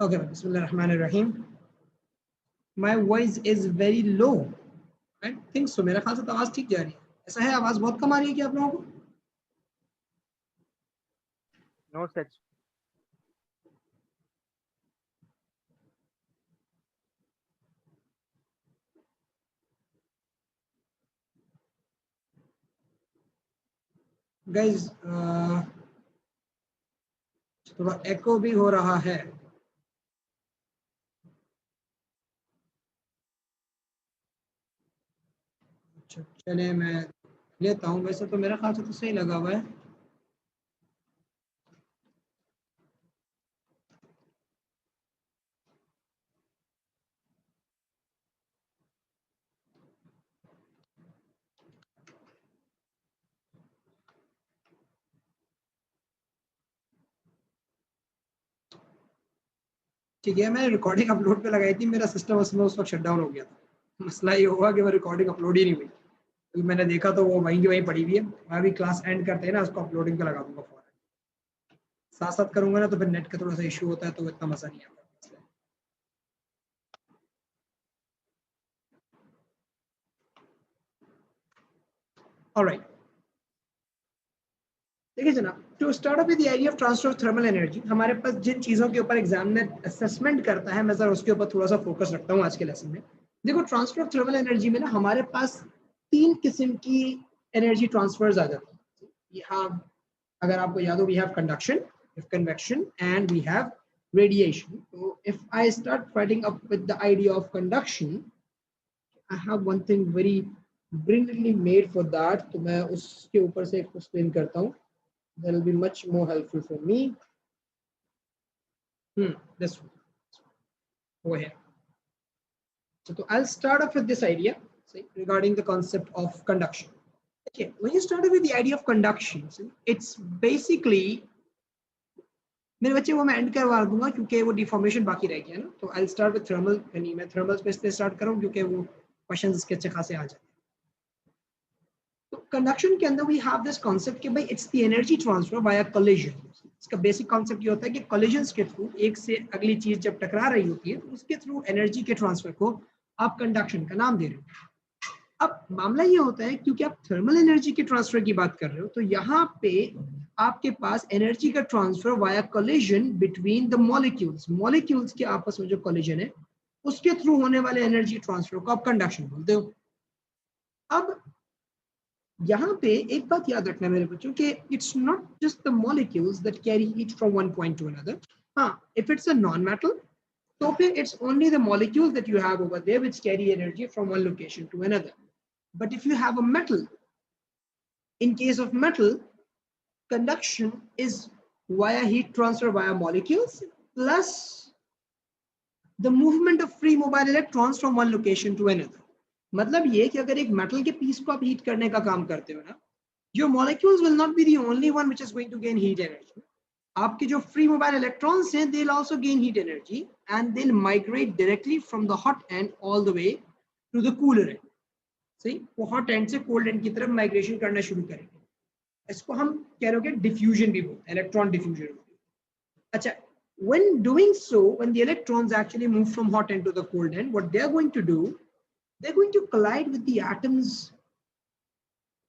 Okay, बिस्मिल्लाहिर्रहमानिर्रहीम। My voice is very low. I think so, मेरा ख्याल से तो आवाज़ ठीक जा रही है। ऐसा है, आवाज़ बहुत कम आ रही है क्या आप लोगों को? No such. गाइज, थोड़ा एको भी हो रहा है। अच्छा, चले मैं लेता हूँ। वैसे तो मेरा ख्याल से तो सही लगा हुआ है। ठीक है, मैंने रिकॉर्डिंग अपलोड पे लगाई थी, मेरा सिस्टम उसमें उस वक्त शट डाउन हो गया था। मसला ये हुआ कि वो रिकॉर्डिंग अपलोड ही नहीं हुई। तो मैंने देखा तो वो वहीं की वहीं पड़ी हुई है। मैं अभी क्लास एंड करते हैं ना, उसको अपलोडिंग पे लगा दूंगा फौरन। साथ साथ करूंगा ना तो फिर नेट का थोड़ा सा इशू होता है, तो इतना मजा नहीं आता। ऑलराइट, देखिए जनाब, to start with the idea of transfer of thermal energy, हमारे पास जिन चीज़ों के ऊपर एग्जामिनर असेसमेंट करता है, मैं जरा उसके ऊपर थोड़ा सा फोकस रखता हूँ आज के लेसन में। देखो, ट्रांसफर ऑफ थर्मल एनर्जी में ना हमारे पास तीन किस्म की एनर्जी ट्रांसफर्स आ जाती हैं। यहाँ अगर आपको याद हो, we have conduction, convection and we have radiation. तो if I start fighting up with the idea of conduction, I have one thing very brilliantly made for that. तो मैं उसके ऊपर से एक्सप्लेन करता हूँ। that will be much more helpful for me. This one over here. So I'll start off with this idea, see, regarding the concept of conduction. Okay, when you start with the idea of conduction, see, it's basically, मेरे बच्चे वो मैं and करवा दूंगा क्योंकि वो deformation बाकी रह गया ना। तो आई स्टार्ट विद थर्मल, यानी मैं थर्मल पे स्टार्ट करूँ क्योंकि वो क्वेश्चंस इसके अच्छे खासे आ जाते हैं। तो कंडक्शन के अंदर वी हैव दिस कॉन्सेप्ट कि भाई it's the energy transfer via collision. इसका बेसिक कॉन्सेप्ट ये होता है कि कोलिजन्स के थ्रू एक से अगली चीज जब टकरा रही होती है तो उसके थ्रू एनर्जी के ट्रांसफर को आप कंडक्शन का नाम दे रहे हो। अब मामला ये होता है क्योंकि आप थर्मल एनर्जी के ट्रांसफर की बात कर रहे हो, तो यहाँ पे आपके पास एनर्जी का transfer via collision between the molecules. Molecules के आपस में जो कोलिजन है उसके थ्रू होने वाले एनर्जी ट्रांसफर को आप कंडक्शन बोलते हो। अब यहाँ पे एक बात याद रखना मेरे बच्चों कि it's not just the molecules that carry heat from one point to another. हाँ, if it's a non metal तो फिर it's only the molecules that you have over there which carry energy from one location to another. But if you have a metal, in case of metal, conduction is via heat transfer via molecules plus the movement of free mobile electrons from one location to another. मतलब ये कि अगर एक metal के piece को आप heat करने का काम करते हो ना, your molecules will not be the only one which is going to gain heat energy. आपके जो free mobile electrons हैं, they'll also gain heat energy and they'll migrate directly from the hot end all the way to the cooler end. सही, वो hot end से cold end की तरफ migration करना शुरू करेंगे। इसको हम कह रहे हैं diffusion भी बोलते हैं, electron diffusion। अच्छा, when doing so, when the electrons actually move from hot end to the cold end, what they're going to do, they're going to collide with the atoms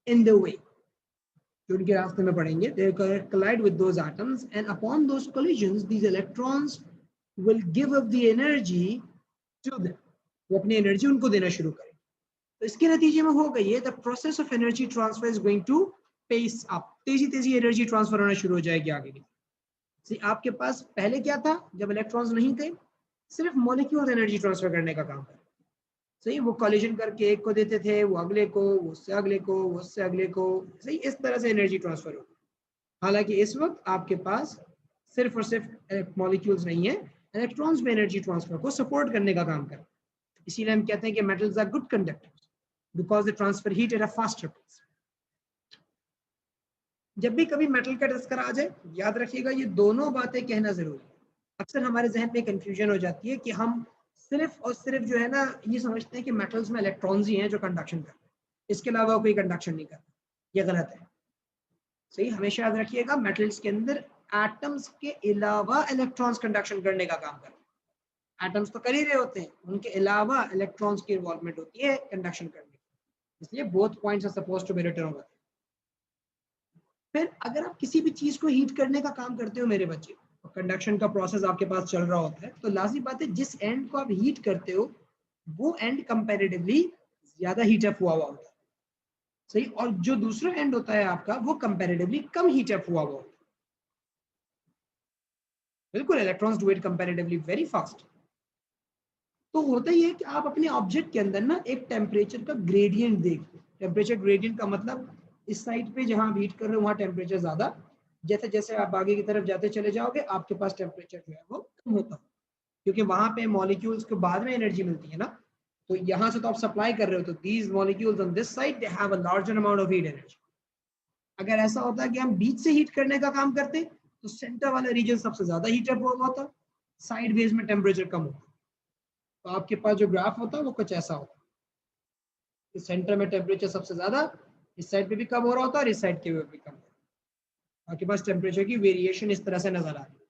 in the way. जो उनके रास्ते में पड़ेंगे, they collide with those atoms and upon those collisions these electrons will give up the energy to them. वो अपनी energy उनको देना शुरू करें। तो इसके नतीजे में होगा ये, the process of energy transfer is going to pace up. तेजी तेजी एनर्जी ट्रांसफर होना शुरू हो जाएगी आगे की। आपके पास पहले क्या था, जब इलेक्ट्रॉन्स नहीं थे, सिर्फ मॉलिक्यूल्स एनर्जी ट्रांसफर करने का काम करते। सही, वो कॉलिजन करके एक को देते थे, वो अगले को, वो उससे अगले को, वो उससे अगले को, सही इस तरह से एनर्जी ट्रांसफर हो। हालांकि इस वक्त आपके पास सिर्फ और सिर्फ मॉलिक्यूल्स नहीं है, इलेक्ट्रॉन्स में एनर्जी ट्रांसफर को सपोर्ट करने का काम करते हैं। इसीलिए हम कहते हैं कि metals are good conductors because they transfer heat at a faster pace. जब भी कभी मेटल का तस्करा आ जाए, याद रखिएगा ये दोनों बातें कहना जरूरी है। अक्सर हमारे जहन में कंफ्यूजन हो जाती है कि हम सिर्फ और सिर्फ जो है ना ये समझते हैं कि मेटल्स में इलेक्ट्रॉन्स ही हैं जो कंडक्शन करते हैं, इसके अलावा कोई कंडक्शन नहीं करता। ये गलत है। सही, हमेशा याद रखिएगा मेटल्स के अंदर एटम्स के अलावा इलेक्ट्रॉन्स कंडक्शन करने का काम करते हैं। एटम्स तो कर ही रहे होते हैं, उनके अलावा इलेक्ट्रॉन्स की इन्वॉल्वमेंट होती है कंडक्शन करने की, इसलिए both points are supposed to be written over. फिर अगर आप किसी भी चीज को हीट करने का काम करते हो मेरे बच्चे, और कंडक्शन का प्रोसेस आपके पास चल रहा होता है, तो लाजिम बात है जिस एंड को आप हीट करते हो वो एंड कंपैरेटिवली ज्यादा हीट अप हुआ होता है, सही, और जो दूसरा एंड होता है आपका वो कंपैरेटिवली कम हीट अप हुआ होता है। बिल्कुल, electrons do it comparatively very fast. तो होता ही है कि आप अपने ऑब्जेक्ट के अंदर ना एक टेम्परेचर का ग्रेडियंट देखिए। टेम्परेचर ग्रेडियंट का मतलब इस साइड पे जहां आप हीट कर रहे हो वहां टेम्परेचर ज्यादा, जैसे जैसे आप आगे की तरफ जाते चले जाओगे आपके पास टेम्परेचर जो है वो कम होता है, क्योंकि वहां पे मॉलिक्यूल्स को बाद में एनर्जी मिलती है ना, तो यहाँ से तो आप सप्लाई कर रहे हो, तो these molecules on this side they have a larger amount of heat energy. अगर ऐसा होता है कि हम बीच से हीट करने का काम करते तो सेंटर वाला रीजन सबसे ज्यादा हीट अप हुआ होता, साइड वेज में टेम्परेचर कम होता। तो आपके पास जो ग्राफ होता है वो कुछ ऐसा होता है, सेंटर में टेम्परेचर सबसे ज्यादा, इस साइड पे भी कम हो रहा होता है और इस साइड के भी कम हो रहा होता है। आपके पास टेम्परेचर की वेरिएशन इस तरह से नजर आ रही है।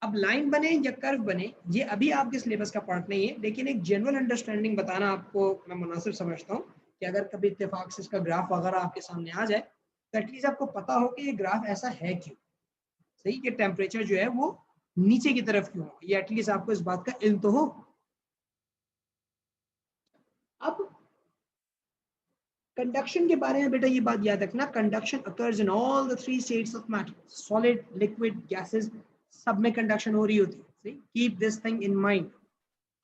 अब लाइन बने या कर्व बने ये अभी आपके सिलेबस का पार्ट नहीं है, लेकिन एक जनरल अंडरस्टैंडिंग बताना आपको मैं मुनासिब समझता हूँ कि अगर कभी इत्तेफाक से इसका ग्राफ वगैरह आपके सामने आ जाए तो एटलीस्ट आपको पता हो कि ये ग्राफ ऐसा है क्यों, सही, कि टेम्परेचर जो है वो नीचे की तरफ क्यों हो, ये एटलीस्ट आपको इस बात का इल्म तो हो। अब कंडक्शन के बारे में बेटा ये बात याद रखना, conduction occurs in all the three states of matter, solid, liquid, gases, सब में कंडक्शन हो रही होती है, सही, keep this thing in mind.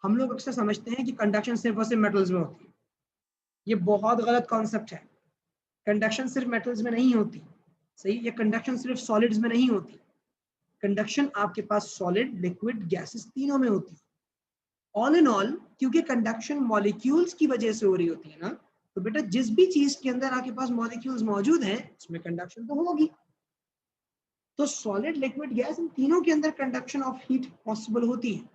हम लोग अक्सर समझते हैं कि कंडक्शन सिर्फ और सिर्फ मेटल्स में होती है, ये बहुत गलत कॉन्सेप्ट है। कंडक्शन सिर्फ मेटल्स में नहीं होती, सही, ये कंडक्शन सिर्फ सॉलिड्स में नहीं होती, कंडक्शन आपके पास सॉलिड, लिक्विड, गैसेस तीनों में होती है। ऑल इन ऑल क्योंकि कंडक्शन मॉलिक्यूल्स की वजह से हो रही होती है ना, तो बेटा जिस भी चीज के अंदर आपके पास मॉलिक्यूल्स मौजूद हैं उसमें कंडक्शन तो होगी। तो सॉलिड, लिक्विड, गैस, इन तीनों के अंदर कंडक्शन ऑफ हीट पॉसिबल होती है।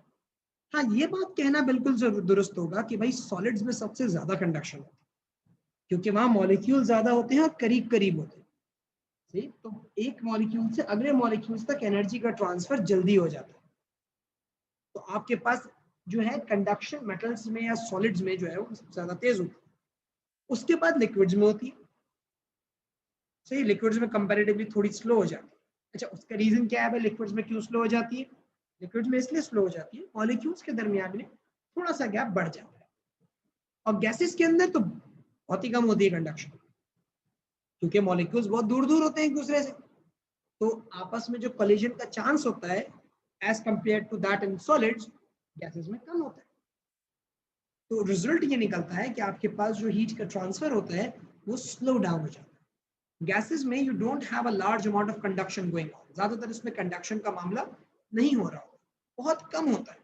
हाँ, ये बात कहना बिल्कुल दुरुस्त होगा कि भाई सॉलिड्स में सबसे ज्यादा कंडक्शन होती है, क्योंकि वहां मॉलिक्यूल ज्यादा होते हैं और करीब करीब होते हैं, सही, तो एक मॉलिक्यूल से अगले मॉलिक्यूल्स तक एनर्जी का ट्रांसफर जल्दी हो जाता है। तो आपके पास जो है कंडक्शन मेटल्स में या सॉलिड्स में जो है वो सबसे ज्यादा तेज होती है। उसके बाद लिक्विड्स में होती है, सही, लिक्विड्स में कंपैरेटिवली थोड़ी स्लो हो जाती है। अच्छा, उसका रीजन क्या है भाई, लिक्विड्स में क्यों स्लो हो जाती है? लिक्विड्स में इसलिए स्लो हो जाती है मॉलिक्यूल्स के दरमियान में थोड़ा सा गैप बढ़ जाता है, और गैसेस के अंदर तो बहुत ही कम होती है कंडक्शन, क्योंकि मॉलिक्यूल्स बहुत दूर दूर होते हैं एक दूसरे से, तो आपस में जो कोलिजन का चांस होता है as compare to that in solids, gases में कम होता है। तो रिजल्ट ये निकलता है कि आपके पास जो हीट का ट्रांसफर होता है वो स्लो डाउन हो जाता है। गैसेस में you don't have a large amount of conduction going on, ज्यादातर इसमें कंडक्शन का मामला नहीं हो रहा होता, बहुत कम होता है,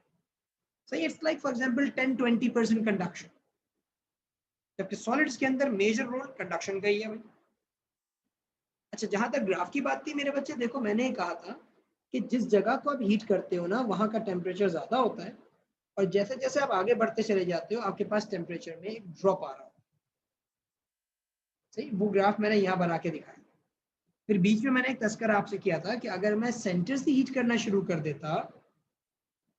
सही, it's like for example 10-20% conduction, जबकि सॉलिड्स के अंदर मेजर रोल कंडक्शन का ही है भाई। अच्छा, जहां तक ग्राफ की बात थी मेरे बच्चे, देखो मैंने कहा था कि जिस जगह को आप हीट करते हो ना वहां का टेम्परेचर ज्यादा होता है, और जैसे जैसे आप आगे बढ़ते चले जाते हो आपके पास टेम्परेचर में एक ड्रॉप आ रहा हो, सही, वो ग्राफ मैंने यहाँ बना के दिखाया। फिर बीच में मैंने एक तस्करा आपसे किया था कि अगर मैं सेंटर से हीट करना शुरू कर देता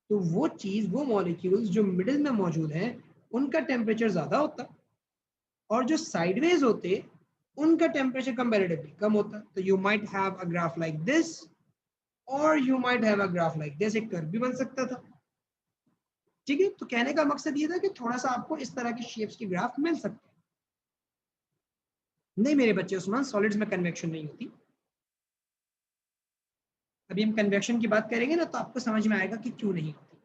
तो वो चीज, वो मॉलिक्यूल्स जो मिडिल में मौजूद हैं उनका टेम्परेचर ज्यादा होता, और जो साइडवेज होते उनका टेम्परेचर कंपैरेटिवली कम होता। तो you might have a graph like this, और you might have a graph like this, एक कर्व भी बन सकता था, ठीक है। तो कहने का मकसद ये था कि थोड़ा सा आपको इस तरह की शेप्स की ग्राफ मिल सकती है। नहीं मेरे बच्चे उस्मान, सॉलिड्स में कन्वेक्शन नहीं होती। अभी हम कन्वेक्शन की बात करेंगे ना तो आपको समझ में आएगा कि क्यों नहीं होती।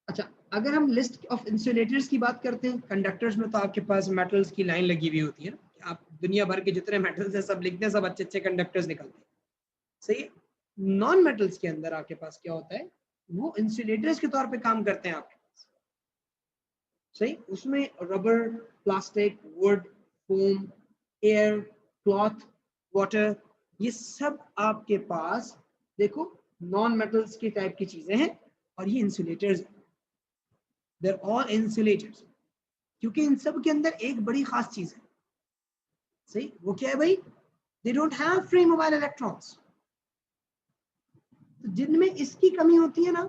अच्छा, अगर हम लिस्ट ऑफ इंसुलेटर्स की बात करते हैं, कंडक्टर्स में तो आपके पास मेटल्स की लाइन लगी हुई होती है ना, आप दुनिया भर के जितने मेटल्स हैं सब लिखते हैं, सब अच्छे अच्छे कंडक्टर्स निकलते हैं, सही है। नॉन मेटल्स के अंदर आपके पास क्या होता है, वो इंसुलेटर्स के तौर पे काम करते हैं आपके पास, सही, उसमें rubber, plastic, would, foam, air, cloth, water, ये सब आपके पास देखो नॉन मेटल्स की टाइप की चीजें हैं, और ये इंसुलेटर्स हैं, देयर ऑल इंसुलेटर्स। क्योंकि इन सब के अंदर एक बड़ी खास चीज है, सही, वो क्या है भाई, they don't have free mobile electrons. तो जिनमें इसकी कमी होती है ना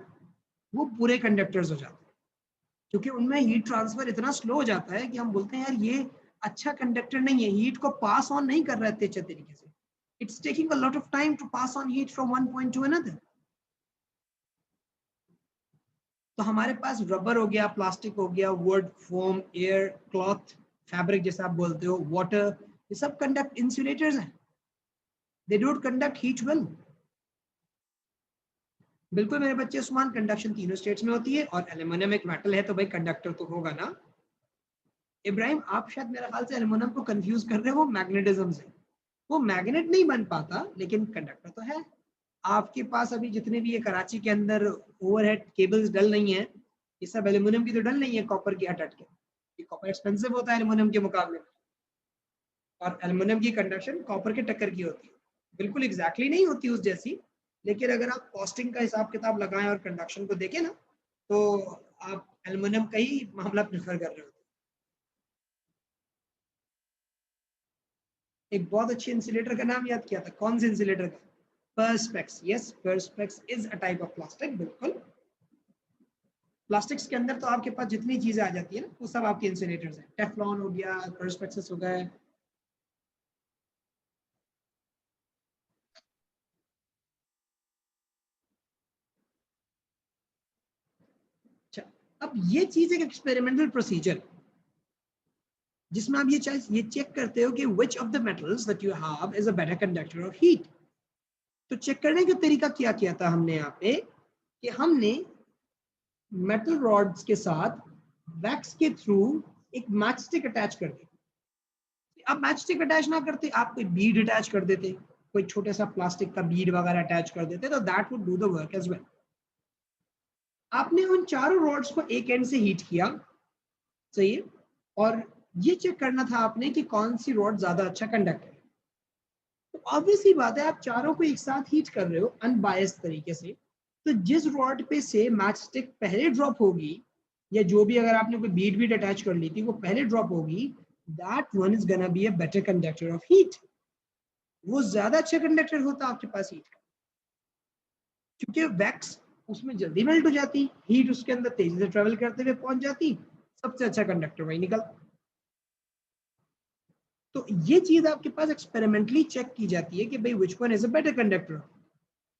वो पूरे कंडक्टर्स हो जाते हैं, क्योंकि उनमें हीट ट्रांसफर इतना स्लो हो जाता है कि हम बोलते हैं यार ये अच्छा कंडक्टर नहीं है, हीट को पास ऑन नहीं कर रहा है अच्छे तरीके से, it's taking a lot of time to pass on heat from one point to another. तो हमारे पास रबर हो गया, प्लास्टिक हो गया, wood, foam, air, cloth, fabric जैसे आप बोलते हो, वाटर, ये सब कंडक्ट इंसुलेटर्स हैं, they don't conduct heat well. बिल्कुल मेरे बच्चे उस्मान, कंडक्शन तीनों स्टेट्स में होती है, और एल्यूमिनियम एक मेटल है तो भाई कंडक्टर तो होगा ना। इब्राहिम आप शायद मेरे ख्याल से एल्यूमिनियम को कंफ्यूज कर रहे हो मैग्नेटिज्म से, वो मैग्नेट नहीं बन पाता लेकिन कंडक्टर तो है। आपके पास अभी जितने भी ये कराची के अंदर ओवरहेड केबल्स डल नहीं है, ये सब एल्यूमिनियम की तो डल नहीं है, कॉपर की हट के, ये कॉपर एक्सपेंसिव होता है एल्यूमिनियम के मुकाबले में, और एल्यूमिनियम की कंडक्शन कॉपर के टक्कर की होती है, बिल्कुल एग्जैक्टली नहीं होती उस जैसी, लेकिन अगर आप कॉस्टिंग का हिसाब किताब लगाएं और कंडक्शन को देखें ना, तो आप एल्यूमिनियम का ही मामला प्रेफर कर रहे हो। एक बहुत अच्छी इंसुलेटर का नाम याद किया था, कौन से इंसुलेटर का? perspex, yes, perspex is a type of plastic, बिल्कुल। प्लास्टिक्स के अंदर तो आपके पास जितनी चीजें आ जाती है ना, वो सब आपके इंसुलेटर्स हैं, टेफ्लॉन हो गया, perspex हो गए। अच्छा, अब ये चीज एक एक्सपेरिमेंटल प्रोसीजर जिसमें आप ये चेक करते हो कि which of the metals that you have is a better conductor of heat। तो चेक करने का तरीका क्या किया था हमने यहाँ पे, कि हमने मेटल रॉड्स के साथ वैक्स के थ्रू एक मैच स्टिक अटैच कर दी। आप मैच स्टिक अटैच ना करते, आप कोई बीड अटैच कर देते, कोई छोटा सा प्लास्टिक का बीड वगैरह अटैच कर देते, तो that would do the work as well. आपने उन चारों रॉड्स को एक एंड से हीट किया, सही है, और ये चेक करना था आपने कि कौन सी रॉड ज्यादा अच्छा कंडक्टर है। तो ऑब्वियसली बात है, आप चारों को एक साथ हीट कर रहे हो अनबायस्ड तरीके से, तो जिस रॉड पे से मैच स्टिक पहले ड्रॉप होगी, या जो भी अगर आपने कोई बीड अटैच कर ली थी वो पहले ड्रॉप होगी, that one is gonna be a better conductor of heat. वो ज्यादा अच्छा कंडक्टर होता आपके पास हीट का, क्योंकि वैक्स उसमें जल्दी मेल्ट हो जाती, हीट उसके अंदर तेजी से ट्रेवल करते हुए पहुंच जाती, सबसे अच्छा कंडक्टर वही निकलता। तो ये चीज आपके पास एक्सपेरिमेंटली चेक की जाती है कि भाई which one is a better conductor.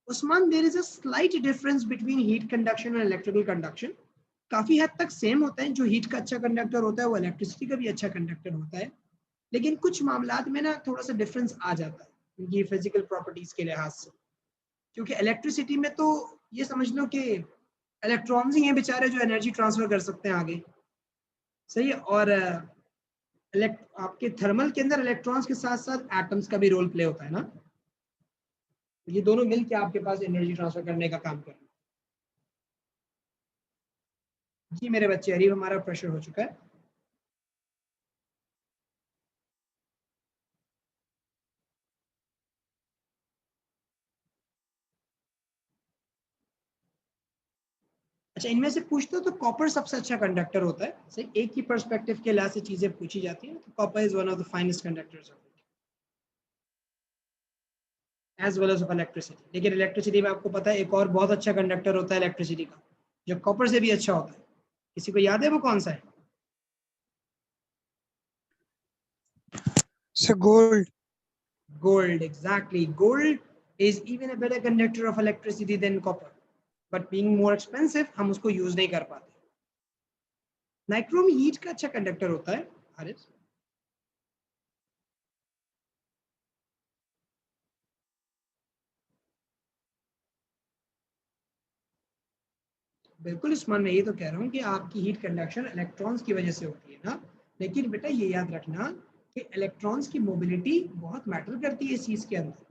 Usman, there is a slight difference between heat conduction और इलेक्ट्रिकल कंडक्शन। काफी हद तक सेम होता है, जो हीट का अच्छा कंडक्टर होता है वो इलेक्ट्रिसिटी का भी अच्छा कंडक्टर होता है, लेकिन कुछ मामलात में ना थोड़ा सा डिफरेंस आ जाता है उनकी फिजिकल प्रॉपर्टीज के लिहाज से। क्योंकि इलेक्ट्रिसिटी में तो ये समझ लो कि इलेक्ट्रॉन्स ही हैं बेचारे जो एनर्जी ट्रांसफर कर सकते हैं आगे, सही है, और आपके थर्मल के अंदर इलेक्ट्रॉन्स के साथ साथ एटम्स का भी रोल प्ले होता है ना, तो ये दोनों मिलकर आपके पास एनर्जी ट्रांसफर करने का काम कर रहे हैं। जी मेरे बच्चे, अरीब हमारा प्रेशर हो चुका है। अच्छा, इनमें से पूछते हो तो कॉपर सबसे अच्छा कंडक्टर होता है, सही, एक ही पर्सपेक्टिव के लिहाज से चीजें पूछी जाती हैं, तो copper is one of the finest conductors as well as of electricity. लेकिन इलेक्ट्रिसिटी में आपको पता है एक और बहुत अच्छा कंडक्टर होता है इलेक्ट्रिसिटी का, जो कॉपर से भी अच्छा होता है, किसी को याद है वो कौन सा है? So gold. Gold, exactly. Gold is even a better conductor of electricity than copper, but being more expensive हम उसको यूज नहीं कर पाते। नाइक्रोम हीट का अच्छा कंडक्टर होता है, हारिस। बिल्कुल उस्मान, मैं ये तो कह रहा हूँ कि आपकी हीट कंडक्शन इलेक्ट्रॉन्स की वजह से होती है ना, लेकिन बेटा ये याद रखना कि इलेक्ट्रॉन्स की मोबिलिटी बहुत मैटर करती है इस चीज के अंदर।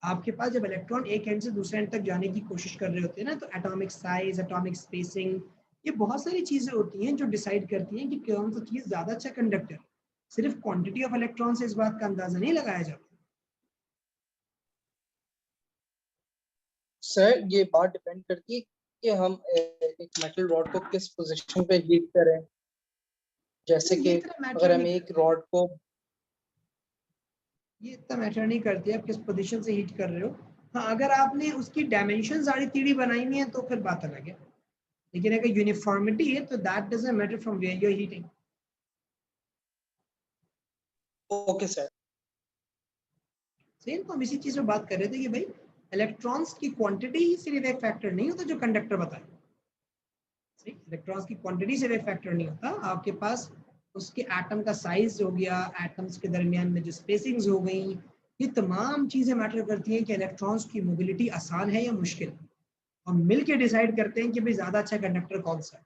आपके पास जब इलेक्ट्रॉन एक एंड से दूसरे एंड तक जाने की कोशिश कर रहे होते हैं ना, तो एटॉमिक साइज, एटॉमिक स्पेसिंग, ये बहुत सारी चीजें होती हैं जो डिसाइड करती हैं कि कौन सा चीज ज्यादा अच्छा कंडक्टर। सिर्फ क्वांटिटी ऑफ इलेक्ट्रॉन से इस बात का अंदाजा नहीं लगाया जाता। सर ये बात डिपेंड करती है कि हम एक मेटल रॉड को किस पोजीशन पे हीट करें। जैसे कि अगर हम एक रॉड को, ये इतना मैटर नहीं करती है आप किस पोजीशन से हीट कर रहे हो। हाँ, अगर आपने उसकी डायमेंशन सारी टेढ़ी बनाई हुई है तो फिर बात अलग है। लेकिन अगर यूनिफॉर्मिटी है तो that doesn't matter from where you are heating. Okay sir. सही है, तो हम इसी चीज में बात कर रहे थे कि भाई इलेक्ट्रॉन्स की क्वांटिटी ही सिर्फ एक फैक्टर नहीं होता जो कंडक्टर बताए। सही, इलेक्ट्रॉन्स की क्वांटिटी सिर्फ एक फैक्टर नहीं होता, आपके पास उसके एटम का साइज हो गया, एटम्स के दरमियान में जो स्पेसिंग्स हो गई, ये तमाम चीजें मैटर करती हैं कि इलेक्ट्रॉन्स की मोबिलिटी आसान है या मुश्किल, और मिल के डिसाइड करते हैं कि भाई ज्यादा अच्छा कंडक्टर कौन सा है।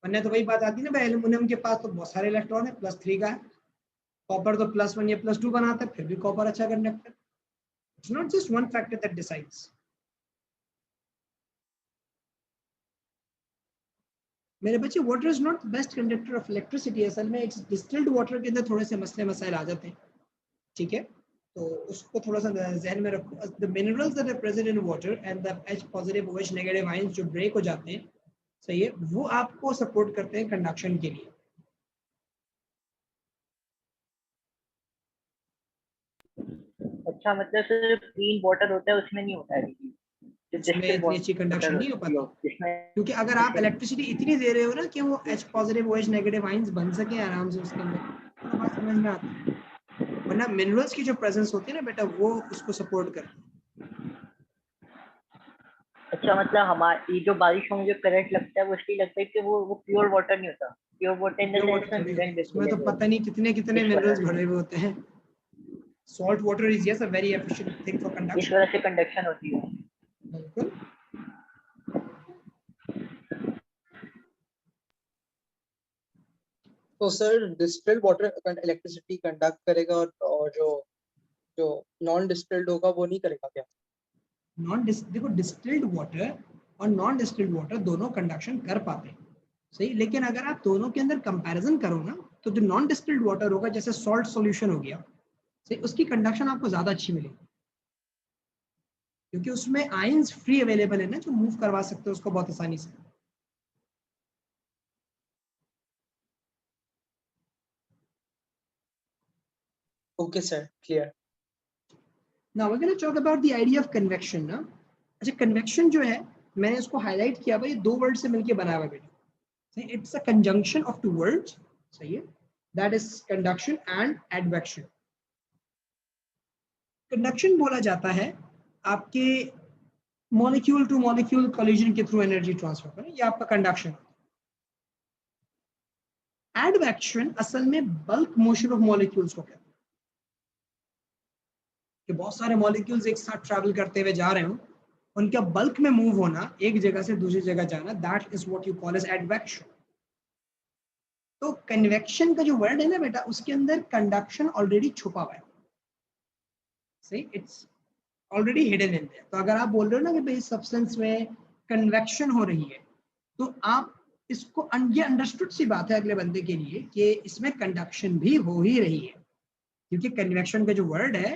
वरना तो वही बात आती है ना भाई, एल्यूमिनियम के पास तो बहुत सारे इलेक्ट्रॉन है, +3 का है, कॉपर तो +1 या +2 बनाता है, फिर भी कॉपर अच्छा conductor. It's not just one factor that decides. मेरे बच्चे, water is not best conductor of electricity. असल में इट्स डिस्टिल्ड वाटर के अंदर थोड़े से मसले मसाइल आ जाते हैं, ठीक है, तो उसको थोड़ा सा जहन में रखो। The minerals that are present in water and the H positive OH negative ions जो ब्रेक हो जाते हैं, सही है, वो आपको सपोर्ट करते हैं कंडक्शन के लिए। अच्छा, मतलब सिर्फ क्लीन वाटर होता है उसमें नहीं होता है जो उसमें डिस्टिल्ड इतनी अच्छी कंडक्शन वाटर नहीं हो होती पाती, है जिसमें क्योंकि अगर आप इलेक्ट्रिसिटी इतनी दे रहे हो ना कि वो H positive OH negative ions बन सके आराम से उसके अंदर, तो बात समझ में आती है। वरना मिनरल्स की जो प्रेजेंस होती है ना बेटा, वो उसको सपोर्ट करती है। अच्छा, मतलब हमारी जो बारिश में जो करंट लगता है वो इसलिए लगता है कि वो प्योर वाटर नहीं होता। Pure water in the pure water sense में थोड़ी होता है, स्टूडेंट उसमें तो बिल्कुल पता नहीं कितने कितने इस मिनरल्स वजह भरे से हुए होते हैं। Salt water is yes a very efficient thing for इस कंडक्शन। वजह से कंडक्शन होती है। बिल्कुल। तो sir distilled water electricity conduct करेगा और जो जो नॉन डिस्टिल्ड होगा वो नहीं करेगा क्या? देखो, डिस्टिल्ड वाटर और नॉन डिस्टिल्ड वाटर दोनों कंडक्शन कर पाते हैं, सही, लेकिन अगर आप दोनों के अंदर कंपैरिजन करो ना, तो जो नॉन डिस्टिल्ड वाटर होगा, जैसे सॉल्ट सॉल्यूशन हो गया, सही, उसकी कंडक्शन आपको ज्यादा अच्छी मिलेगी, क्योंकि उसमें आयंस फ्री अवेलेबल है ना, जो मूव करवा सकते हो उसको बहुत आसानी से। Okay sir, clear. Now we gonna talk about the idea of convection ना। अच्छा, कन्वेक्शन जो है, मैंने इसको हाईलाइट किया भाई, दो वर्ड से मिलके बना हुआ है बेटा, सही, it's a conjunction of two words, सही है, that is conduction and advection. Conduction बोला जाता है आपके मॉलिक्यूल टू मॉलिक्यूल कोलिजन के थ्रू एनर्जी ट्रांसफर करें, ये आपका कंडक्शन। एडवेक्शन असल में बल्क मोशन ऑफ मॉलिक्यूल्स को कहते हैं, कि बहुत सारे मॉलिक्यूल्स एक साथ ट्रैवल करते हुए जा रहे हो, उनका बल्क में मूव होना, एक जगह से दूसरी जगह जाना, that is what you call as advection. तो कन्वेक्शन का जो वर्ड है ना बेटा, उसके अंदर कंडक्शन ऑलरेडी छुपा हुआ है, सही, it's already hidden in their. तो अगर आप बोल रहे हो ना कि भाई सब्सटेंस में कन्वेक्शन हो रही है, तो आप इसको ये अंडरस्टूड सी बात है अगले बंदे के लिए कि इसमें कंडक्शन भी हो ही रही है, क्योंकि कन्वेक्शन का जो वर्ड है,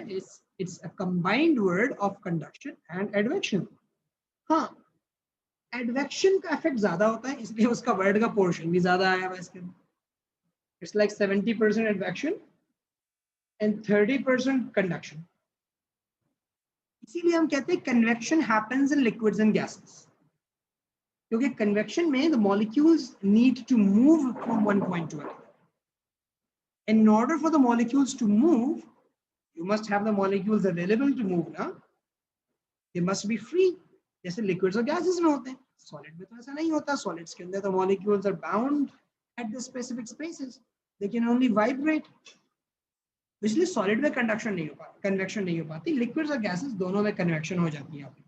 it's a combined word of conduction and advection. हाँ, एडवेक्शन का इफेक्ट ज्यादा होता है, इसलिए उसका वर्ड का पोर्शन भी ज्यादा आया हुआ है इसके अंदर। It's like 70% advection and 30% conduction. इसीलिए हम कहते हैं convection happens in liquids and gases, क्योंकि कन्वेक्शन में the molecules need to move from one point to another. In order for the molecules to move, you must have the molecules available to move ना, they must be free, जैसे liquids और gases में होते हैं। Solid में तो ऐसा नहीं होता, solids के अंदर तो molecules are bound at the specific spaces, they can only vibrate, इसलिए solid में conduction नहीं हो पाती, convection नहीं हो पाती, liquids और gases दोनों में convection हो जाती है आपकी।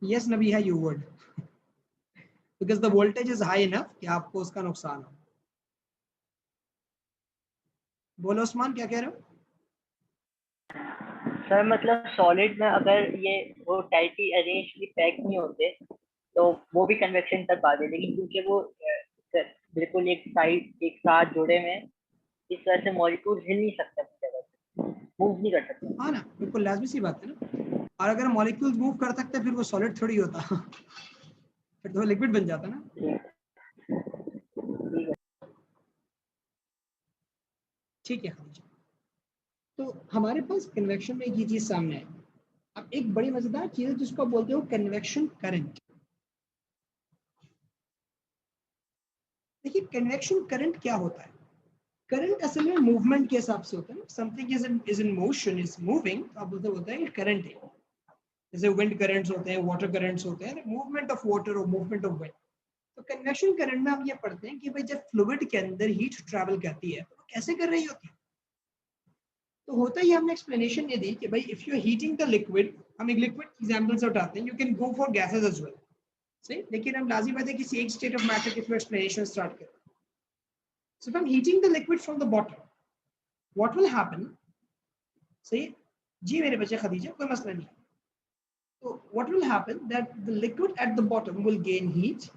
Yes Nabiha, you would, because the voltage is high enough कि आपको उसका नुकसान हो। बोलो उस्मान, क्या कह रहे हो? सर मतलब सॉलिड में अगर ये वो टाइटली अरेंजली पैक नहीं होते तो वो भी कन्वेक्शन कर पाते, लेकिन क्योंकि वो बिल्कुल एक साइड एक साथ जुड़े हुए हैं, इस वजह से मॉलिक्यूल हिल नहीं सकते अपनी जगह से, मूव नहीं कर सकते। हाँ ना, बिल्कुल लाजमी सी बात है ना। और अगर मॉलिक्यूल्स मूव कर सकते फिर वो सॉलिड थोड़ी होता फिर तो लिक्विड बन जाता ना। ठीक है। ठीक है, हाँ जी। तो हमारे पास कन्वेक्शन में ये चीज सामने है अब एक बड़ी मजेदार चीज है जिसको आप बोलते हो कन्वेक्शन करंट। देखिए कन्वेक्शन करंट क्या होता है? करंट असल में मूवमेंट के हिसाब से होता है। Something is in motion, is moving, तो आप बोलते होता है करंट है। जैसे विंड करंट्स होते हैं, वाटर करंट्स होते हैं, मूवमेंट ऑफ वाटर और मूवमेंट ऑफ विंड। तो कन्वेक्शन करंट में हम ये पढ़ते हैं कि भाई जब फ्लूइड के अंदर हीट ट्रैवल करती है तो कैसे कर रही होती है। तो होता ही हमने एक्सप्लेनेशन ये दी कि भाई if you are heating the liquid, हम एक लिक्विड एग्जांपल से उठाते हैं, you can go for gases as well, सही। लेकिन हम लाजिम बात है किसी एक स्टेट ऑफ मैटर के थ्रू एक्सप्लेनेशन स्टार्ट करें। So if I am heating the liquid from the bottom, what will happen, सही जी मेरे बच्चे खदीजा, कोई मसला नहीं। तो what will happen that the liquid at the bottom will gain heat.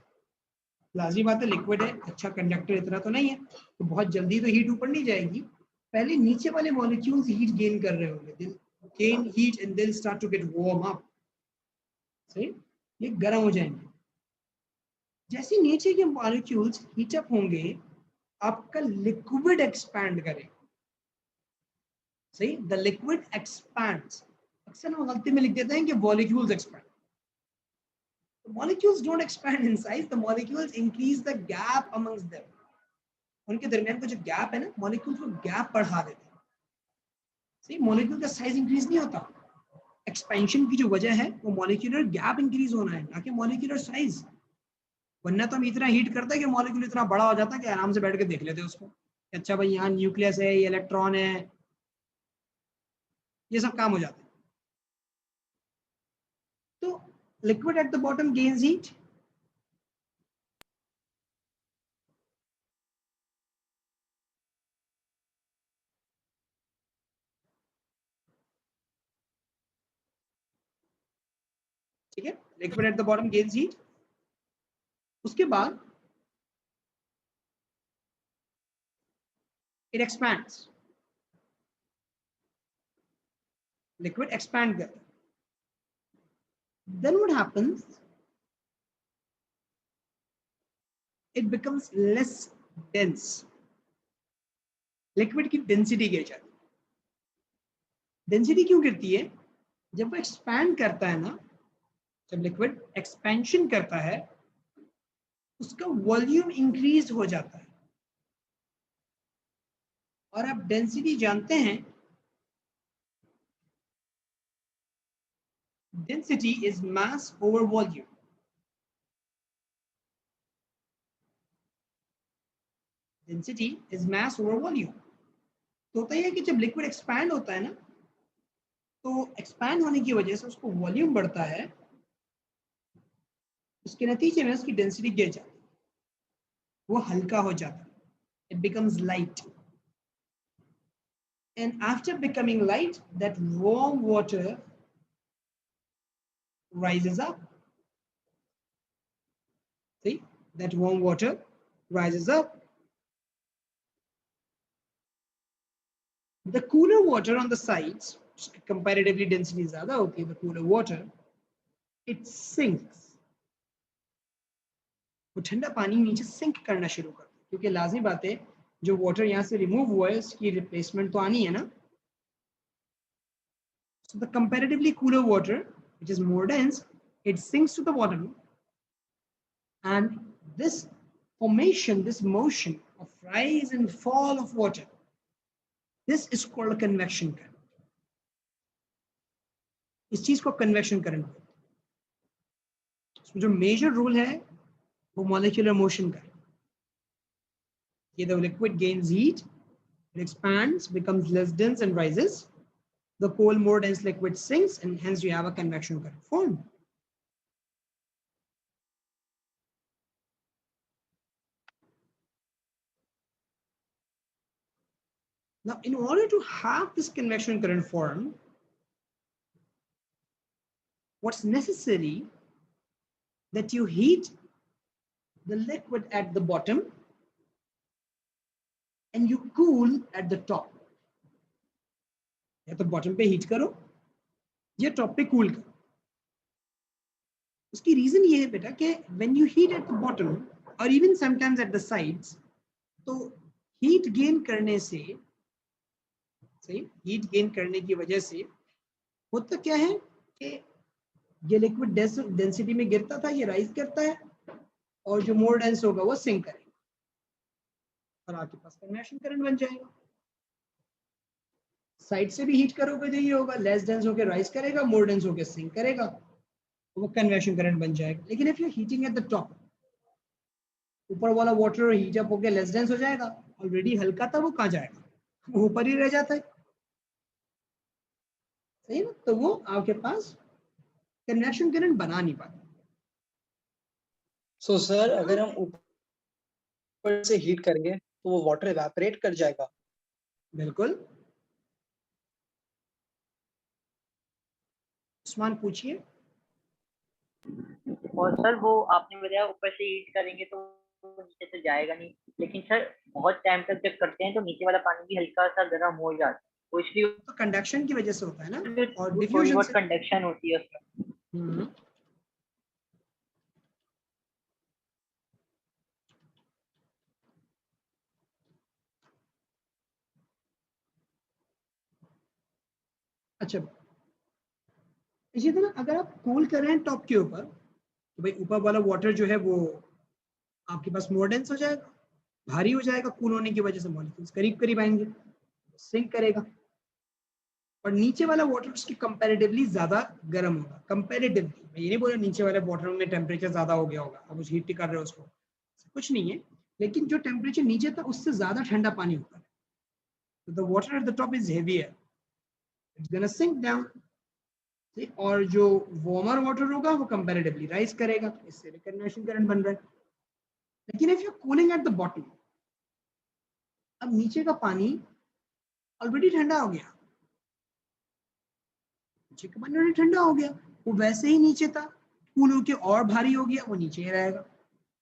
लाजिमी बात है लिक्विड है, अच्छा कंडक्टर इतना तो नहीं है, तो बहुत जल्दी तो हीट ऊपर नहीं जाएगी। पहले नीचे वाले मॉलिक्यूल्स हीट गेन कर रहे होंगे, they gain heat and they start to get warm up, सही, ये गर्म हो जाएंगे। जैसे नीचे के मॉलिक्यूल्स हीट अप होंगे, आपका लिक्विड एक्सपैंड करेगा, सही, द लिक्विड एक्सपैंड्स। अक्सर हम गलती में लिख देते हैं कि molecules expand. The molecules don't expand in size, the molecules increase the gap amongst them. उनके दरमियान का जो गैप है ना, मॉलिक्यूल्स को गैप बढ़ा देते हैं, सही। मॉलिक्यूल का साइज इंक्रीज नहीं होता, एक्सपेंशन की जो वजह है वो मॉलिक्यूलर गैप इंक्रीज होना है, ना कि मॉलिक्यूलर साइज। वरना तो हम इतना हीट करते हैं कि मॉलिक्यूल इतना बड़ा हो जाता है कि आराम से बैठ के देख लेते हैं उसको, अच्छा भाई यहाँ न्यूक्लियस है, ये इलेक्ट्रॉन है, ये सब काम हो जाता है। तो liquid at the bottom gains heat, ठीक है, liquid at the bottom gains heat. उसके बाद it expands, liquid expand करता है। Then what happens, it becomes less dense, liquid की density गिर जाती है। density क्यों गिरती है? जब वो expand करता है ना, जब liquid expansion करता है, उसका वॉल्यूम इंक्रीज हो जाता है। और आप डेंसिटी जानते हैं, density is mass over volume. Density is mass over volume. तो होता है कि जब लिक्विड एक्सपैंड होता है ना, तो एक्सपैंड होने की वजह से उसको वॉल्यूम बढ़ता है, उसके नतीजे में उसकी डेंसिटी गिर जाती है, वो हल्का हो जाता है, it becomes light. And after becoming light, that warm water rises up. See, that warm water rises up. The cooler water on the sides, comparatively density zyada hoti hai, the cooler water, it sinks. वो ठंडा पानी नीचे sink करना शुरू करता है, क्योंकि लाजिमी बात है जो वाटर यहाँ से रिमूव हुआ है उसकी रिप्लेसमेंट तो आनी है ना। So the comparatively cooler water, which is more dense, it sinks to the bottom, and this formation, this motion of rise and fall of water, this is called a convection current. इस चीज को convection current बोलते हैं। इसमें जो major rule है वो molecular motion का है। The liquid gains heat, it expands, becomes less dense and rises. The cold, more dense liquid sinks, and hence you have a convection current formed. Now, in order to have this convection current form, what's necessary that you heat the liquid at the bottom and you cool at the top. या तो bottom पे heat करो या top पे cool करो। उसकी reason ये है बेटा कि when you heat at the bottom और even sometimes at the sides, तो हीट गेन करने से, सही, हीट गेन करने की वजह से होता क्या है कि ये लिक्विड डेंसिटी में गिरता था, ये राइज करता है, और जो मोर डेंस होगा वो सिंक करेगा और आपके पास कन्वेक्शन करंट बन जाएगा। साइड से भी हीट करोगे तो ये होगा, लेस डेंस होकर राइज करेगा, मोर डेंस होकर सिंक करेगा, तो वो कन्वेक्शन करंट बन जाएगा। लेकिन if you heating eight the top, ऊपर वाला वाटर हीट अप होकर लेस डेंस हो जाएगा, ऑलरेडी हल्का था, वो कहाँ जाएगा, वो ऊपर ही रह जाता है, सही ना। तो वो आपके पास कन्वेक्शन करंट बना नहीं पाता। सो सर अगर हम ऊपर से हीट करेंगे तो वो वाटर इवेपोरेट कर जाएगा। बिल्कुल, उस्मान पूछिए। और सर वो आपने बताया ऊपर से हीट करेंगे तो वो नीचे तो जाएगा नहीं, लेकिन सर बहुत टाइम तक जब करते हैं तो नीचे वाला पानी भी हल्का सा गर्म हो जाता है, तो इसलिए तो कंडक्शन की वजह से होता है ना, और थोड़ी डिफ्यूजन बहुत से। कंडक्शन होती है उसमें। हम्म। अच्छा, इसी तरह अगर आप कूल कर रहे हैं टॉप के ऊपर, तो भाई ऊपर वाला वाटर जो है वो आपके पास मोर डेंस हो जाएगा, भारी हो जाएगा, कूल होने की वजह से मॉलिक्यूल्स करीब करीब आएंगे, सिंक करेगा। और नीचे वाला वाटर उसकी कंपैरेटिवली ज्यादा गर्म होगा, कंपैरेटिवली, मैं ये नहीं बोल रहा नीचे वाले वाटर में टेम्परेचर ज्यादा हो गया होगा, अब उस हीट कर रहे हो उसको, कुछ नहीं है, लेकिन जो टेम्परेचर नीचे था उससे ज्यादा ठंडा पानी ऊपर है, तो the water at the top is heavier, it's gonna sink down. और जो वार्मर वाटर होगा वो कंपैरेटिवली राइज करेगा, तो इससे भी कन्वेक्शन करंट बन रहा है। लेकिन if you cooling eight the bottom, अब नीचे का पानी ऑलरेडी ठंडा हो गया, नीचे का पानी ऑलरेडी ठंडा हो गया, वो वैसे ही नीचे था, कूल होके और भारी हो गया, वो नीचे ही रहेगा,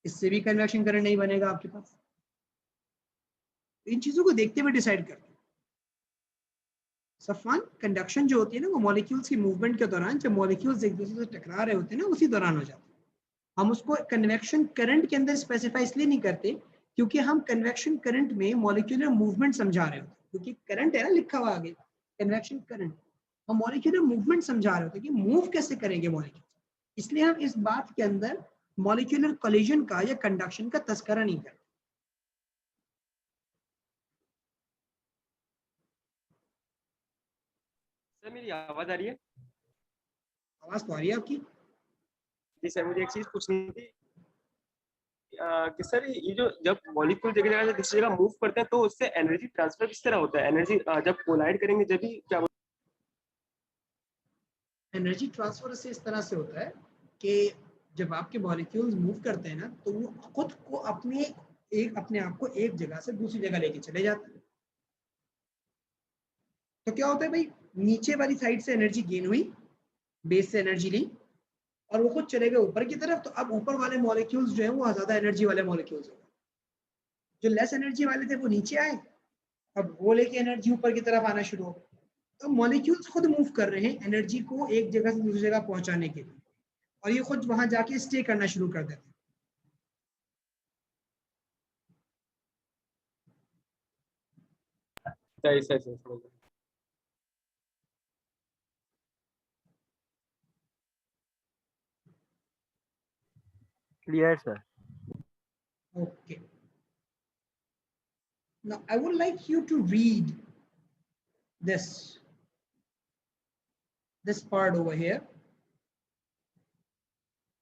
इससे भी कन्वेक्शन करंट नहीं बनेगा आपके पास। इन चीजों को देखते हुए डिसाइड करते हैं। सफान, कंडक्शन जो होती है ना, वो मॉलिक्यूल्स की मूवमेंट के दौरान, जब मॉलिक्यूल्स एक दूसरे से टकरा रहे होते हैं ना, उसी दौरान हो जाता है। हम उसको कन्वेक्शन करंट के अंदर स्पेसिफाई इसलिए नहीं करते क्योंकि हम कन्वेक्शन करंट में मॉलिक्यूलर मूवमेंट समझा रहे होते हैं, क्योंकि करंट है ना लिखा हुआ आगे, कन्वेक्शन करंट, हम मॉलिक्यूलर मूवमेंट समझा रहे होते हैं कि मूव कैसे करेंगे मॉलिक्यूल, इसलिए हम इस बात के अंदर मॉलिक्यूलर कोलिजन का या कंडक्शन का तस्करा नहीं करते। सर मेरी आवाज आ रही है? आवाज तो आ रही है आपकी। जी सर, मुझे एक चीज पूछनी थी कि सर ये जो जब मॉलिक्यूल एक जगह से दूसरी जगह मूव करते हैं तो उससे एनर्जी ट्रांसफर किस तरह होता है? एनर्जी जब कोलाइड करेंगे जब भी क्या एनर्जी ट्रांसफर से इस तरह से होता है कि जब आपके मॉलिक्यूल्स मूव करते हैं ना, तो वो खुद को अपने आप को एक जगह से दूसरी जगह लेके चले जाते हैं। तो क्या होता है भाई, नीचे वाली साइड से एनर्जी गेन हुई, बेस से एनर्जी ली, और वो खुद चले गए ऊपर की तरफ, तो अब ऊपर वाले मॉलिक्यूल्स जो है वो ज्यादा एनर्जी वाले मॉलिक्यूल्स हो गए, जो लेस एनर्जी वाले थे वो नीचे आए, अब वो लेके एनर्जी ऊपर की तरफ आना शुरू हो गई। तो मॉलिक्यूल्स खुद मूव कर रहे हैं एनर्जी को एक जगह से दूसरी जगह पहुंचाने के लिए, और ये खुद वहां जाके स्टे करना शुरू कर देते हैं। सही सही सही समझ गया। Clear sir. Okay. Now I would like you to read this part over here.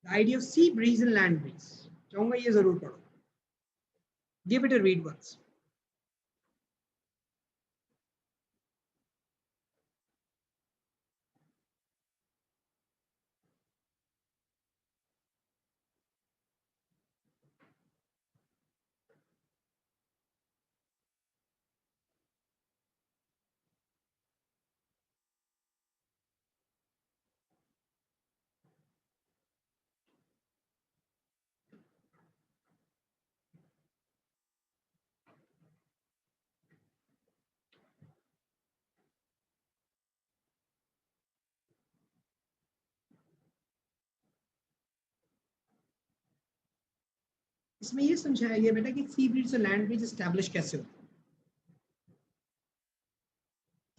The idea of sea breeze and land breeze. चाहूंगा ये जरूर पढ़ो. Give it a read once. इसमें ये समझाया गया बेटा कि सी ब्रीज और लैंड ब्रीज एस्टैब्लिश कैसे होते हैं,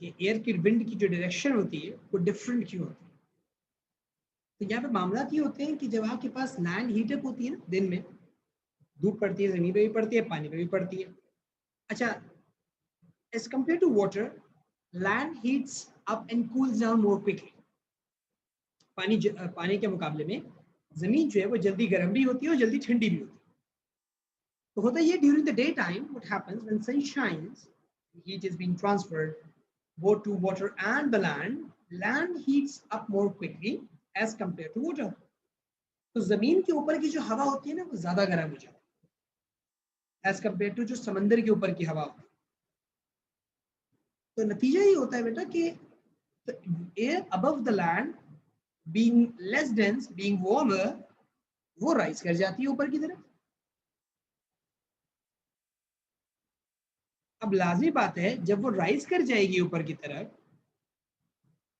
कि एयर की विंड की जो डायरेक्शन होती है वो डिफरेंट क्यों होती है। तो यहाँ पे मामला ये होते हैं कि जब आपके पास लैंड हीटअप होती है ना, दिन में धूप पड़ती है, जमीन पे भी पड़ती है, पानी पे भी पड़ती है। अच्छा, as compare to water, land heats up and cools down more quickly. पानी के मुकाबले में जमीन जो है वो जल्दी गर्म भी होती है और जल्दी ठंडी भी होती है। तो होता ये, during the day time what happens when sun shines, heat is being transferred both to water and the land heats up more quickly as compared to water. तो जमीन के ऊपर की जो हवा होती है ना वो ज्यादा गर्म हो जाती है एज कम्पेयर टू जो समंदर के ऊपर की हवा होती है। तो नतीजा ये होता है बेटा कि air above the land being less dense, being warmer, वो राइज कर जाती है ऊपर की तरफ। अब लाजमी बात है, जब वो राइज कर जाएगी ऊपर की तरफ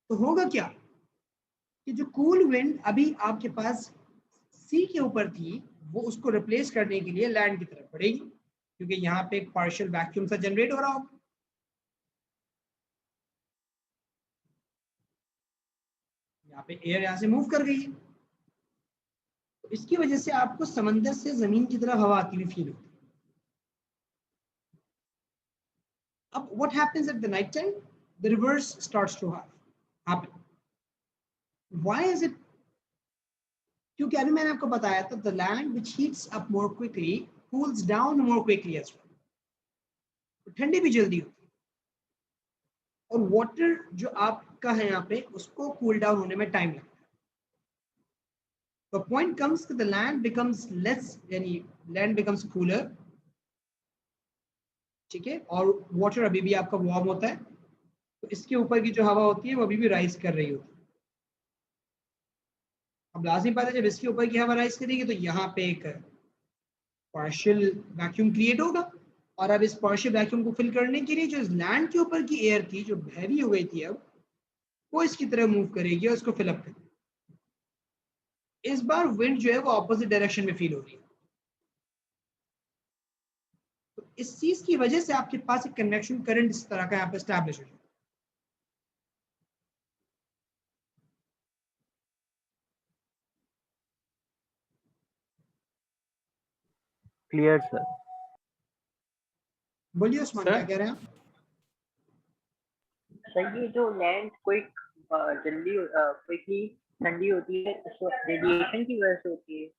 तो होगा क्या कि जो कूल विंड अभी आपके पास सी के ऊपर थी वो उसको रिप्लेस करने के लिए लैंड की तरफ बढ़ेगी, क्योंकि यहाँ पे एक पार्शियल वैक्यूम सा जनरेट हो रहा होगा। यहाँ पे एयर यहाँ से मूव कर गई है, तो इसकी वजह से आपको समंदर से जमीन की तरफ हवा आती हुई फील होती है। अब what happens at the night time? The reverse starts to happen. Why is it? क्योंकि अभी मैंने आपको बताया था, the land which heats up more quickly cools down more quickly as well. तो ठंडी भी जल्दी होती है, और वाटर जो आपका है यहाँ पे उसको कूल डाउन होने में टाइम लगता है। तो पॉइंट कम्स कि the land becomes less, यानी land becomes cooler, ठीक है, और वाटर अभी भी आपका वार्म होता है, तो इसके ऊपर की जो हवा होती है वो अभी भी राइज कर रही होती है। अब लाजमी बात है, जब इसके ऊपर की हवा राइज करेगी तो यहाँ पे एक पार्शियल वैक्यूम क्रिएट होगा, और अब इस पार्शियल वैक्यूम को फिल करने के लिए जो इस लैंड के ऊपर की एयर थी जो हैवी हो गई थी, अब वो इसकी तरफ मूव करेगी और इसको फिलअप करेगी। इस बार विंड जो है वो ऑपोजिट डायरेक्शन में फील हो रही है। तो इस चीज की वजह से आपके पास एक कन्वेक्शन करंट इस तरह का यहाँ पे एस्टैब्लिश हो जाए। Clear sir. बोलिए उस्मान, क्या कह रहे हैं आप? सर ये जो लैंड कोई जल्दी क्विकली ठंडी होती है, तो रेडिएशन की वजह से होती है?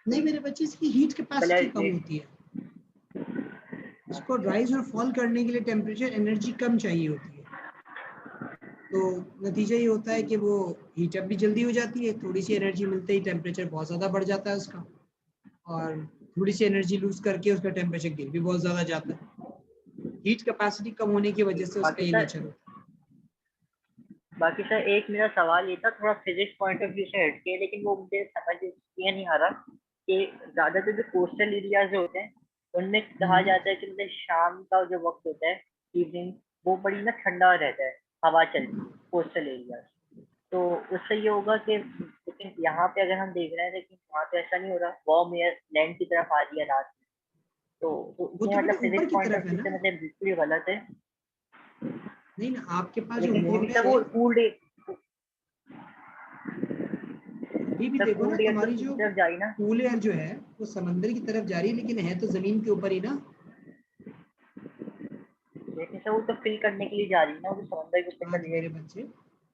नहीं मेरे बच्चे, इसकी हीट कैपेसिटी कम होती है। इसको राइज और फॉल करने के लिए टेम्परेचर एनर्जी कम चाहिए होती है, तो नतीजा ये होता है कि वो हीट अप भी जल्दी हो जाती है। थोड़ी सी एनर्जी मिलते ही टेम्परेचर बहुत ज़्यादा बढ़ जाता है उसका, और थोड़ी सी एनर्जी लूज करके उसका टेम्परेचर गिर भी बहुत ज़्यादा जाता है। हीट कैपेसिटी कम होने की वजह से उसका ये नेचर होता है। बाकी सर एक मेरा सवाल ये था, थोड़ा फिजिक्स पॉइंट ऑफ व्यू से हटके, लेकिन वो मुझे समझ ये नहीं आ रहा कि ज़्यादातर जो कोस्टल एरियाज होते हैं उनमें कहा जाता है कि मतलब शाम का जो वक्त होता है, इवनिंग, वो बड़ी ना ठंडा रहता है, हवा चलती है कोस्टल एरियाज। तो उससे ये होगा कि, लेकिन यहाँ पे अगर हम देख रहे हैं लेकिन वहाँ पे ऐसा नहीं हो रहा, वार्म एयर लैंड की तरफ आ रही है रात में, तो वो ये तो मतलब ऊपर फिजिक्स की पॉइंट ऑफ तरफ है व्यू ना। से मतलब बिल्कुल ही गलत है। नहीं ना, आपके पास जो लेकिन वार्म फिर एयर वो है कूल्ड अभी भी देखो ना, एयर तो तुम्हारी दूसरी जो तरफ जाए ना। कूल एयर जो है वो समंदर की तरफ जा रही है, लेकिन है तो जमीन के ऊपर ही ना। लेकिन सर वो तो फिल करने के लिए जा रही है ना, वो तो समंदर के ऊपर हाँ चली तो मेरे जाएगी। बच्चे,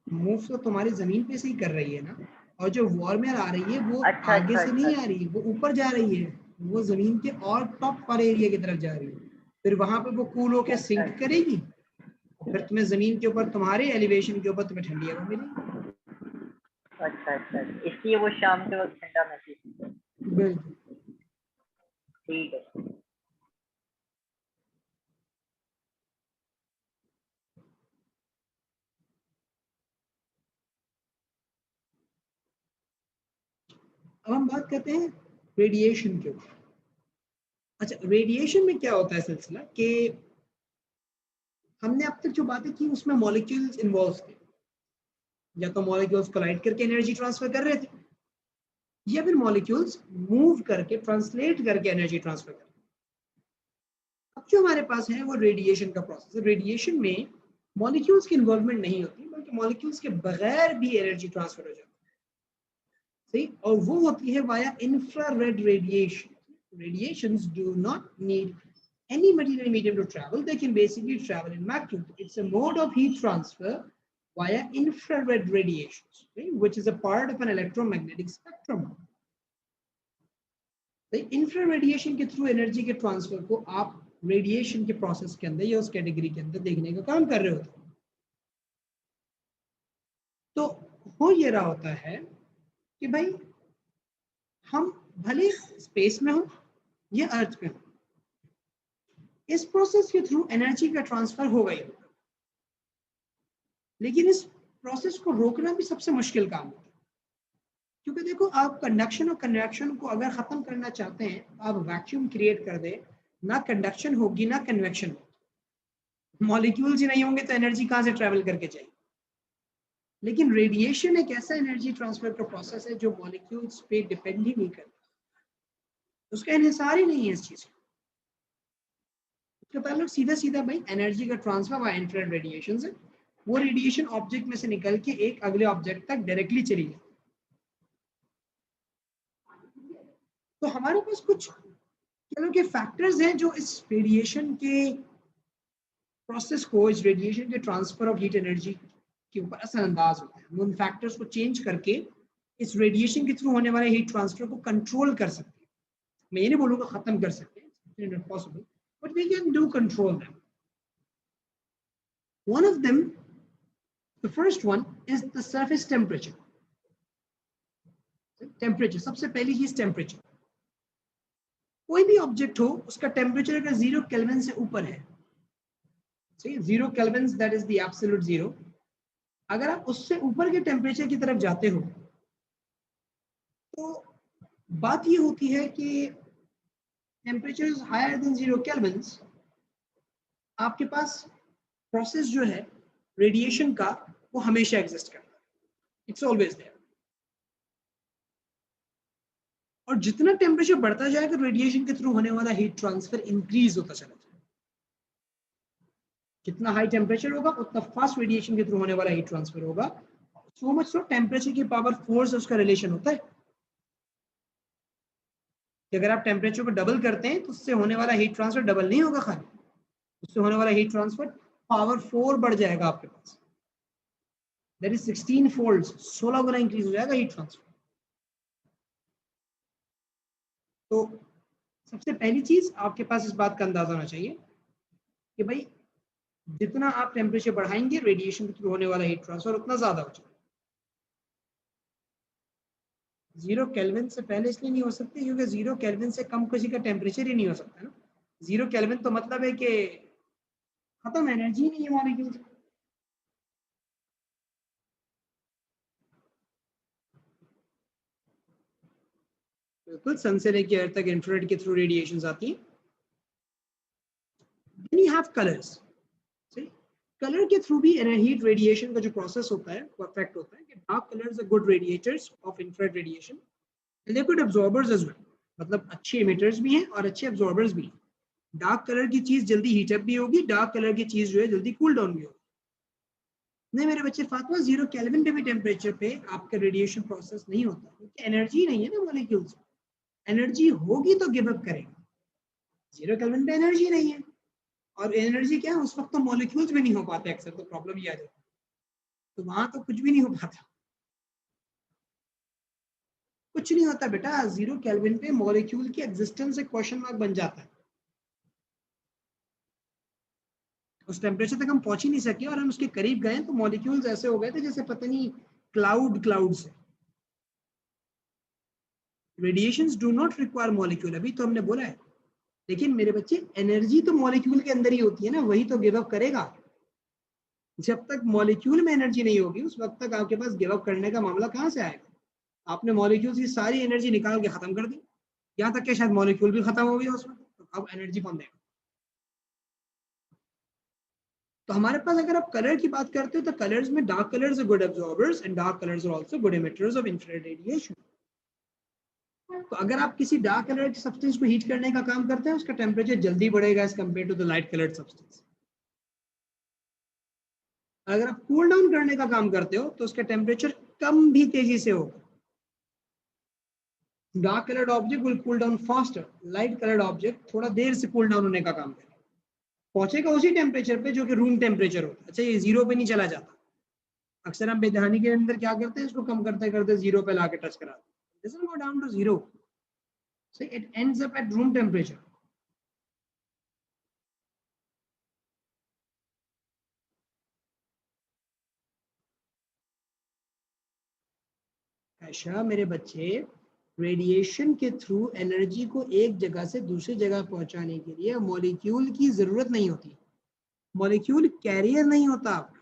मूव तो तुम्हारी जमीन पे से ही कर रही है ना, और जो वार्म एयर आ रही है वो अच्छा आगे अच्छा से अच्छा नहीं आ रही, वो ऊपर जा रही है, वो जमीन के और टॉप वाले एरिया की तरफ जा रही है। फिर वहां पे वो कूल होकर अच्छा सिंक करेगी, और फिर तुम्हें जमीन के ऊपर, तुम्हारे एलिवेशन के ऊपर तुम्हें ठंडी हवा मिलेगी। अच्छा अच्छा, इसलिए वो शाम के वक्त ठंडा महसूस होता है। बिल्कुल। ठीक है। अब हम बात करते हैं रेडिएशन के ऊपर। अच्छा, रेडिएशन में क्या होता है सिलसिला कि हमने अब तक जो बातें की उसमें मॉलिक्यूल्स इन्वॉल्व थे, या तो मॉलिक्यूल्स कोलाइड करके एनर्जी ट्रांसफर कर रहे थे, या फिर मॉलिक्यूल्स मूव करके, ट्रांसलेट करके एनर्जी ट्रांसफर कर रहे थे। अब जो हमारे पास है वो रेडिएशन का प्रोसेस है। रेडिएशन में मॉलिक्यूल्स की इन्वॉल्वमेंट नहीं होती, बल्कि मॉलिक्यूल्स के बगैर भी एनर्जी ट्रांसफर हो जाती है। सही, और वो होती है via infrared radiation. Radiations do not need any material medium to travel. They can basically travel in vacuum. It's a mode of heat transfer via infrared radiations, right, which is a part of an electromagnetic spectrum. The infrared radiation के through energy के transfer को आप radiation के process के अंदर या उस category के अंदर देखने का काम कर रहे होते हैं. तो हो ये रहा होता है कि भाई हम भले स्पेस में हो या अर्थ पे हो, इस प्रोसेस के थ्रू एनर्जी का ट्रांसफर होगा ही होगा. लेकिन इस प्रोसेस को रोकना भी सबसे मुश्किल काम होता है, क्योंकि देखो आप कंडक्शन और कन्वेक्शन को अगर खत्म करना चाहते हैं तो आप वैक्यूम क्रिएट कर दे, ना कंडक्शन होगी ना कन्वेक्शन होगी. मॉलिक्यूल्स ही नहीं होंगे तो एनर्जी कहाँ से ट्रेवल करके जाएगी. लेकिन रेडिएशन एक ऐसा एनर्जी ट्रांसफर का प्रोसेस है जो मॉलिक्यूल्स पे डिपेंड ही नहीं करता, उसका इन्हिसार ही नहीं है इस चीज का. उसका ताल्लुक सीधा सीधा भाई एनर्जी का ट्रांसफर बाय इंफ्रारेड रेडिएशन से. वो रेडिएशन ऑब्जेक्ट में से निकल के एक अगले ऑब्जेक्ट तक डायरेक्टली चली जाती. तो हमारे पास कुछ चलो के फैक्टर्स हैं जो इस रेडिएशन के प्रोसेस को, इस रेडिएशन के ट्रांसफर ऑफ हीट एनर्जी के ऊपर असरअंदाज होते हैं. उन फैक्टर्स को चेंज करके इस रेडिएशन के थ्रू होने वाले हीट ट्रांसफर को कंट्रोल कर सकते हैं. मैं ये नहीं बोलूंगा खत्म कर सकते हैं, it's not possible, but we can do control them. One of them, the first one is the surface temperature. Temperature, सबसे पहली चीज टेम्परेचर. कोई भी ऑब्जेक्ट हो उसका टेम्परेचर अगर 0 केल्विन से ऊपर है, सही, 0 kelvin that is the absolute zero. अगर आप उससे ऊपर के टेम्परेचर की तरफ जाते हो तो बात ये होती है कि temperature is higher than 0 kelvin, आपके पास प्रोसेस जो है रेडिएशन का वो हमेशा एग्जिस्ट करता है. It's always there. और जितना टेम्परेचर बढ़ता जाएगा रेडिएशन के थ्रू होने वाला हीट ट्रांसफर इंक्रीज होता चला जाएगा. जितना हाई टेम्परेचर होगा उतना फास्ट रेडिएशन के थ्रू होने वाला हीट ट्रांसफर होगा. सो मच सो टेम्परेचर की पावर 4 से उसका रिलेशन होता है कि अगर आप टेम्परेचर को डबल करते हैं तो उससे होने वाला हीट ट्रांसफर डबल नहीं होगा, खाली उससे होने वाला हीट ट्रांसफर पावर 4 बढ़ जाएगा आपके पास. दैट इज 16 फोल्ड्स, 16 गुना इंक्रीज हो जाएगा हीट ट्रांसफर. तो सबसे पहली चीज आपके पास इस बात का अंदाजा होना चाहिए कि भाई जितना आप टेम्परेचर बढ़ाएंगे रेडिएशन के थ्रू होने वाला हीट ट्रांसफर उतना ज्यादा हो जाएगा. 0 केल्विन से पहले इसलिए नहीं हो सकती क्योंकि 0 केल्विन से कम किसी का टेम्परेचर ही नहीं हो सकता ना. 0 केल्विन तो मतलब है कि खत्म, एनर्जी नहीं है मॉलिक्यूल. बिल्कुल, सन से लेके अर्थ तक इंफ्रारेड के थ्रू रेडिएशंस आती हैं. Then you have colors. Colour के थ्रू भी हीट रेडिएशन का जो प्रोसेस होता है वो अफेक्ट होता है कि dark colours are good radiators of infrared radiation and they good absorbers as well. मतलब अच्छे इमिटर्स भी हैं और अच्छे एब्जॉर्बर्स भी हैं. डार्क कलर की चीज जल्दी हीट अप भी होगी, डार्क कलर की चीज जो है जल्दी कूल डाउन भी होगी. नहीं मेरे बच्चे, फातिमा 0 केल्विन पे भी टेम्परेचर पे आपका रेडिएशन प्रोसेस नहीं होता क्योंकि एनर्जी नहीं है ना मॉलिक्यूल्स. एनर्जी होगी तो गिव अप करेगा. 0 केल्विन पे एनर्जी नहीं है, और एनर्जी क्या है उस वक्त तो मॉलिक्यूल्स भी नहीं हो पाते अक्सर, तो प्रॉब्लम ये आ जाती है. तो वहां तो कुछ भी नहीं हो पाता, कुछ नहीं होता बेटा. 0 केल्विन पे मॉलिक्यूल की एग्जिस्टेंस से क्वेश्चन मार्क बन जाता है. उस टेम्परेचर तक हम पहुंच ही नहीं सके और हम उसके करीब गए तो मॉलिक्यूल्स ऐसे हो गए थे जैसे पता नहीं क्लाउड से. Radiations do not require molecule, अभी तो हमने बोला है. लेकिन मेरे बच्चे एनर्जी तो मॉलिक्यूल के अंदर ही होती है ना, वही तो गिव अप करेगा. जब तक मॉलिक्यूल में एनर्जी नहीं होगी उस वक्त तक आपके पास गिव अप करने का मामला कहाँ से आएगा. आपने मॉलिक्यूल्स की सारी एनर्जी निकाल के खत्म कर दी, यहाँ तक कि शायद मॉलिक्यूल भी खत्म हो गया उसमें, तो अब एनर्जी कौन देगा. तो हमारे पास अगर आप कलर की बात करते हो तो कलर्स में dark colours are good absorbers and dark colours are also good emitters of infrared radiation. तो अगर आप किसी डार्क कलर की सब्सटेंस को हीट करने का काम करते हैं उसका टेम्परेचर जल्दी बढ़ेगा as compare to the light coloured substance. अगर आप कूल डाउन करने का काम करते हो तो उसका टेम्परेचर कम भी तेजी से होगा. Dark coloured object will cool down faster, light coloured object थोड़ा देर से कूल डाउन होने का काम करेगा, पहुंचेगा उसी टेम्परेचर पे जो कि रूम टेम्परेचर होता है। अच्छा, ये 0 पे नहीं चला जाता, अक्सर हम बेदहानी के अंदर क्या करते हैं, इसको कम करते करते 0 पे लाके टच करा देते, doesn't go down to 0, so it ends up at room temperature. ऐसा मेरे बच्चे, रेडिएशन के थ्रू एनर्जी को एक जगह से दूसरी जगह पहुंचाने के लिए मॉलिक्यूल की जरूरत नहीं होती, मॉलिक्यूल कैरियर नहीं होता आपका,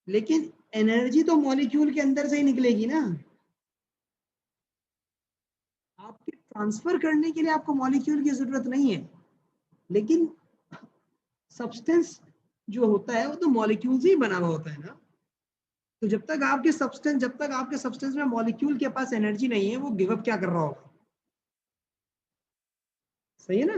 लेकिन एनर्जी तो मॉलिक्यूल के अंदर से ही निकलेगी ना। आपके ट्रांसफर करने के लिए आपको मॉलिक्यूल की जरूरत नहीं है, लेकिन सब्सटेंस जो होता है वो तो मॉलिक्यूल से ही बना हुआ होता है ना। तो जब तक आपके सब्सटेंस में मॉलिक्यूल के पास एनर्जी नहीं है, वो गिव अप क्या कर रहा होगा, सही है ना।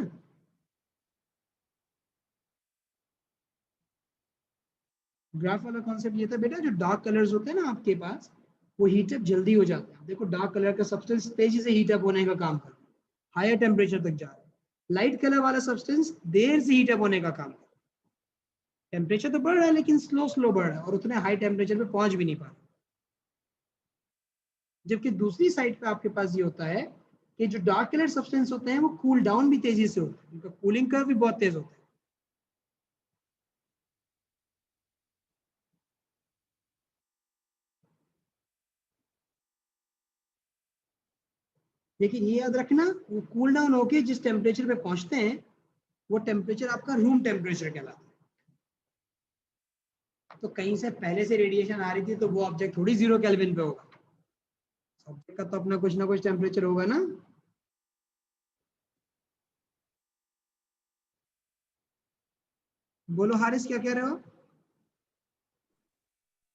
ग्राफ वाला कॉन्सेप्ट ये था बेटा, जो डार्क कलर्स होते हैं ना आपके पास, वो हीट अप जल्दी हो जाता है। देखो डार्क कलर का सब्सटेंस तेजी से हीट अप होने का काम कर, हायर टेम्परेचर तक जा रहा है। लाइट कलर वाला सब्सटेंस देर से हीट अप होने का काम कर, टेम्परेचर तो बढ़ रहा है लेकिन स्लो बढ़ रहा है और उतने हाई टेम्परेचर पे पहुंच भी नहीं पा रहा। जबकि दूसरी साइड पे आपके पास ये होता है कि जो डार्क कलर सब्सटेंस होते हैं वो कूल डाउन भी तेजी से होता है, उनका कूलिंग कर्व भी बहुत तेज होता है। लेकिन ये याद रखना, वो कूल डाउन होके जिस टेम्परेचर पे पहुंचते हैं वो टेम्परेचर आपका रूम टेम्परेचर कहलाता है। तो कहीं से पहले से रेडिएशन आ रही थी तो वो ऑब्जेक्ट थोड़ी 0 केल्विन पे होगा, ऑब्जेक्ट का तो अपना कुछ ना कुछ टेम्परेचर होगा ना। बोलो हारिस, क्या कह रहे हो?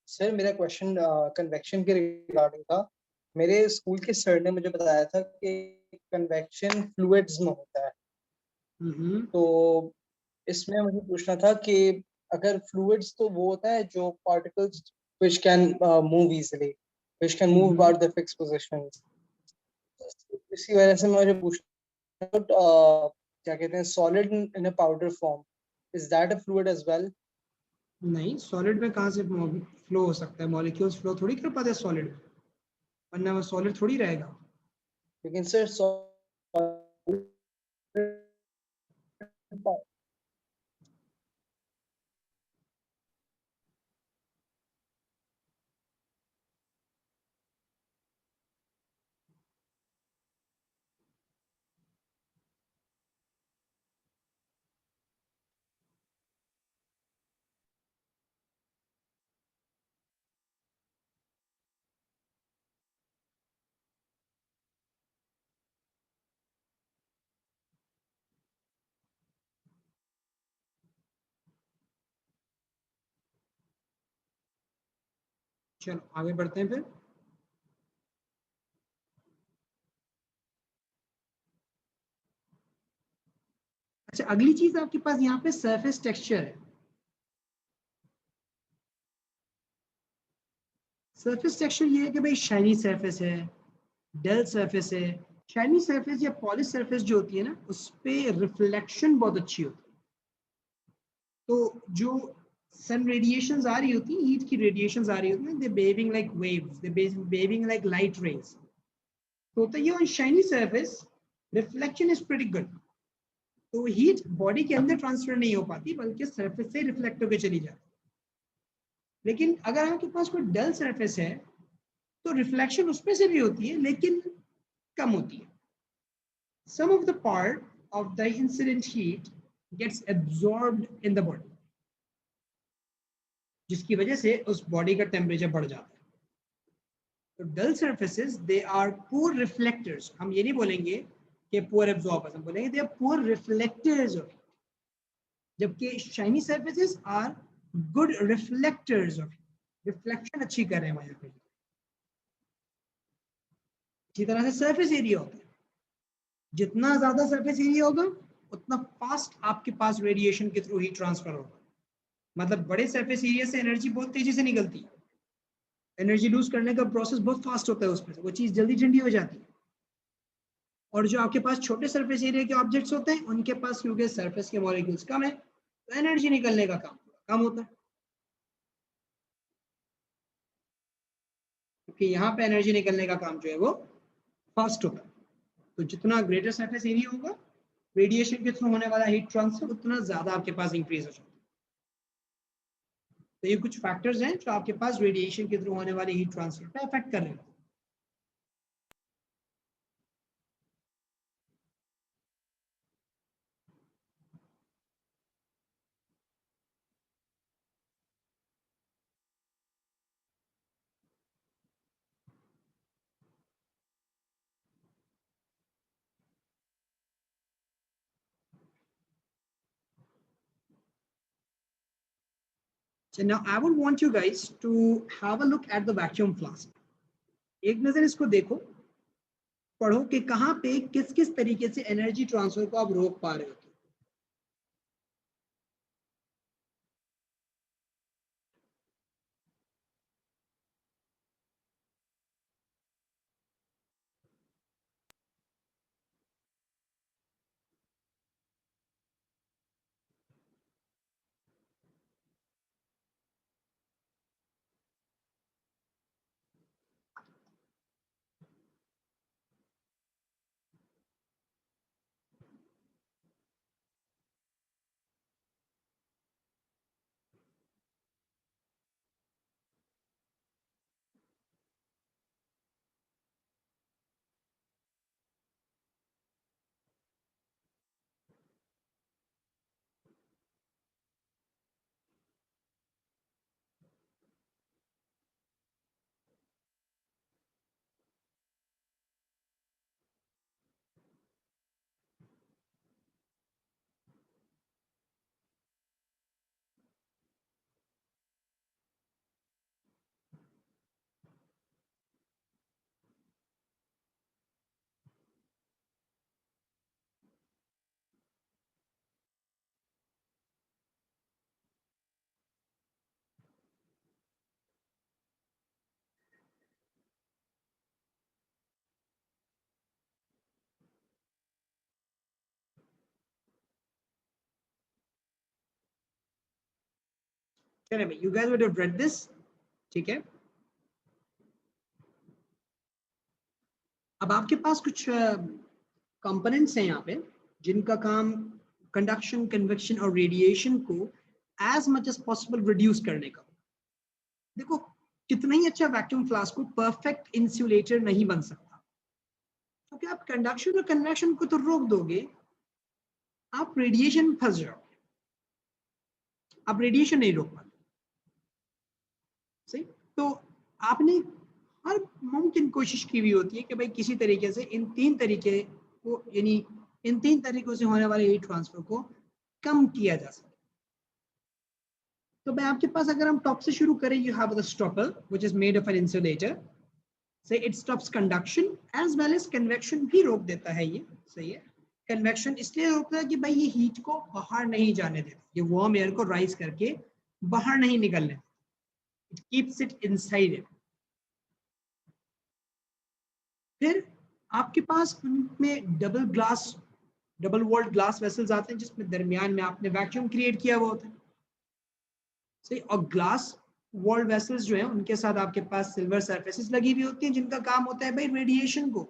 सर मेरा क्वेश्चन कन्वेक्शन के रिगार्डिंग था। मेरे स्कूल के सर ने मुझे बताया था कि कन्वेक्शन फ्लूइड्स में होता है। तो इसमें मुझे पूछना था कि अगर फ्लूइड्स तो वो होता है जो particles which can move easily, which can move about the fixed position. इसी वजह से मुझे पूछना क्या कहते हैं, solid in a powder form, is that a fluid as well? नहीं, सॉलिड में कहाँ से फ्लो हो सकता है, मॉलिक्यूल्स फ्लो थोड़ी कर पाते हैं सॉलिड में, वरना वो सॉलिड थोड़ी रहेगा। लेकिन सर चलो आगे बढ़ते हैं फिर। अच्छा, अगली चीज आपके पास यहाँ पे सरफेस टेक्सचर है। सरफेस टेक्सचर ये है कि भाई शाइनी सरफेस है, डल सरफेस है। शाइनी सरफेस या पॉलिश सरफेस जो होती है ना, उस पे रिफ्लेक्शन बहुत अच्छी होती है। तो जो सन रेडिएशंस आ रही होती है, हीट की रेडिएशंस आ रही होती हैं, दे बेविंग लाइक वेव्स, दे बेविंग लाइक लाइट रेज। तो होता है on shiny surface reflection is pretty good. तो हीट बॉडी के अंदर ट्रांसफर नहीं हो पाती, बल्कि सरफेस से रिफ्लेक्ट होकर चली जाती। लेकिन अगर आपके पास कोई डल सरफेस है तो रिफ्लेक्शन उसमें से भी होती है, लेकिन कम होती है। Some of the part of the incident heat gets absorbed in the body, जिसकी वजह से उस बॉडी का टेम्परेचर बढ़ जाता है। तो dull surfaces they are poor reflectors. हम ये नहीं बोलेंगे कि पुअर एब्जॉर्बर्स, हम बोलेंगे they are poor reflectors of, जबकि shiny surfaces are good reflectors of. Reflection अच्छी कर रहे हैं यहाँ पे। इसी तरह से सरफेस एरिया होता है, जितना ज्यादा सरफेस एरिया होगा उतना फास्ट आपके पास रेडिएशन के थ्रू हीट ट्रांसफर होगा। मतलब बड़े सरफेस एरिया से एनर्जी बहुत तेजी से निकलती है, एनर्जी लूज करने का प्रोसेस बहुत फास्ट होता है उसमें, वो चीज जल्दी ठंडी हो जाती है। और जो आपके पास छोटे सरफेस एरिया के ऑब्जेक्ट्स होते हैं उनके पास क्योंकि सरफेस के मॉलिक्यूल्स कम है तो एनर्जी निकलने का काम कम होता है, क्योंकि यहाँ पे एनर्जी निकलने का काम जो है वो फास्ट होता है। तो जितना ग्रेटर सरफेस एरिया होगा रेडिएशन के थ्रू होने वाला हीट ट्रांसफर उतना ज्यादा आपके पास इंक्रीज हो जाता है। तो ये कुछ फैक्टर्स हैं जो आपके पास रेडिएशन के थ्रू होने वाले हीट ट्रांसफर पे अफेक्ट कर रहे हैं। So now I would want you guys to have a look at the vacuum flask. एक नजर इसको देखो, पढ़ो कि कहाँ पे किस किस तरीके से एनर्जी ट्रांसफर को आप रोक पा रहे हो। चलिए भाई, you guys would have read this, ठीक है। अब आपके पास कुछ कंपोनेंट्स हैं यहाँ पे जिनका काम कंडक्शन, कन्वेक्शन और रेडिएशन को as much as possible reduce करने का। देखो कितना ही अच्छा वैक्यूम फ्लास्क को परफेक्ट इंसुलेटर नहीं बन सकता, क्योंकि आप कंडक्शन और कन्वेक्शन को तो रोक दोगे, आप रेडिएशन में फंस जाओगे, आप रेडिएशन नहीं रोक पाते। सही, तो आपने हर मुमकिन कोशिश की हुई होती है कि भाई किसी तरीके से इन तीन तरीके को, यानी इन तीन तरीकों से होने वाले हीट ट्रांसफर को कम किया जा सके। तो मैं आपके पास, अगर हम टॉप से शुरू करें, you have the stopper which is made of an insulator. So it stops conduction as well as convection भी रोक देता है ये। सही है, कन्वेक्शन इसलिए रोकता है कि भाई ये हीट को बाहर नहीं जाने देता, ये वार्म एयर को राइज करके बाहर नहीं निकलने देता, it keeps it inside it. फिर आपके पास उनमें डबल वॉल्ड ग्लास वेसल्स आते हैं जिसमें दरमियान में आपने वैक्यूम क्रिएट किया हुआ होता है। सही, और ग्लास वॉल्ड वेसल्स जो है उनके साथ आपके पास सिल्वर सरफेसेस लगी हुई होती हैं जिनका काम होता है भाई रेडिएशन को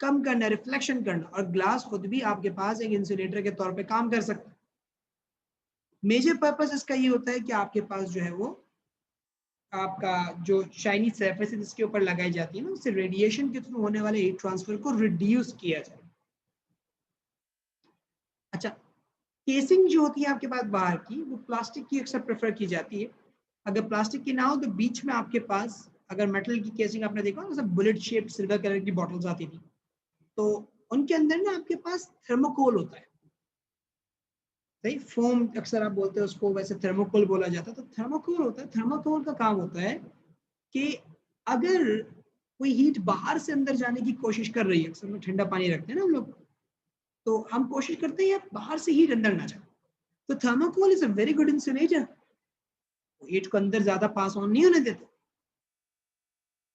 कम करना, रिफ्लेक्शन करना। और ग्लास खुद भी आपके पास एक इंसुलेटर के तौर पे काम कर सकता है। मेजर पर्पस इसका ये होता है कि आपके पास जो है वो आपका जो शाइनी सरफेस इसके ऊपर लगाई जाती है ना, उससे रेडिएशन के थ्रू होने वाले हीट ट्रांसफर को रिड्यूस किया जाए। अच्छा, केसिंग जो होती है आपके पास बाहर की, वो प्लास्टिक की अक्सर प्रेफर की जाती है। अगर प्लास्टिक की ना हो तो बीच में आपके पास अगर मेटल की केसिंग आपने देखा ना, बुलेट शेप सिल्वर कलर की बॉटल्स आती थी, तो उनके अंदर ना आपके पास थर्मोकोल होता है। सही, फोम अक्सर आप बोलते हैं उसको, वैसे थर्मोकोल बोला जाता है। तो थर्मोकोल होता है, थर्मोकोल का काम होता है कि अगर कोई हीट बाहर से अंदर जाने की कोशिश कर रही है, अक्सर में ठंडा पानी रखते हैं ना हम लोग, तो हम कोशिश करते हैं यार बाहर से हीट अंदर ना जाए। तो thermocol is a very good insulator, heat को अंदर ज्यादा पास ऑन नहीं होने देता।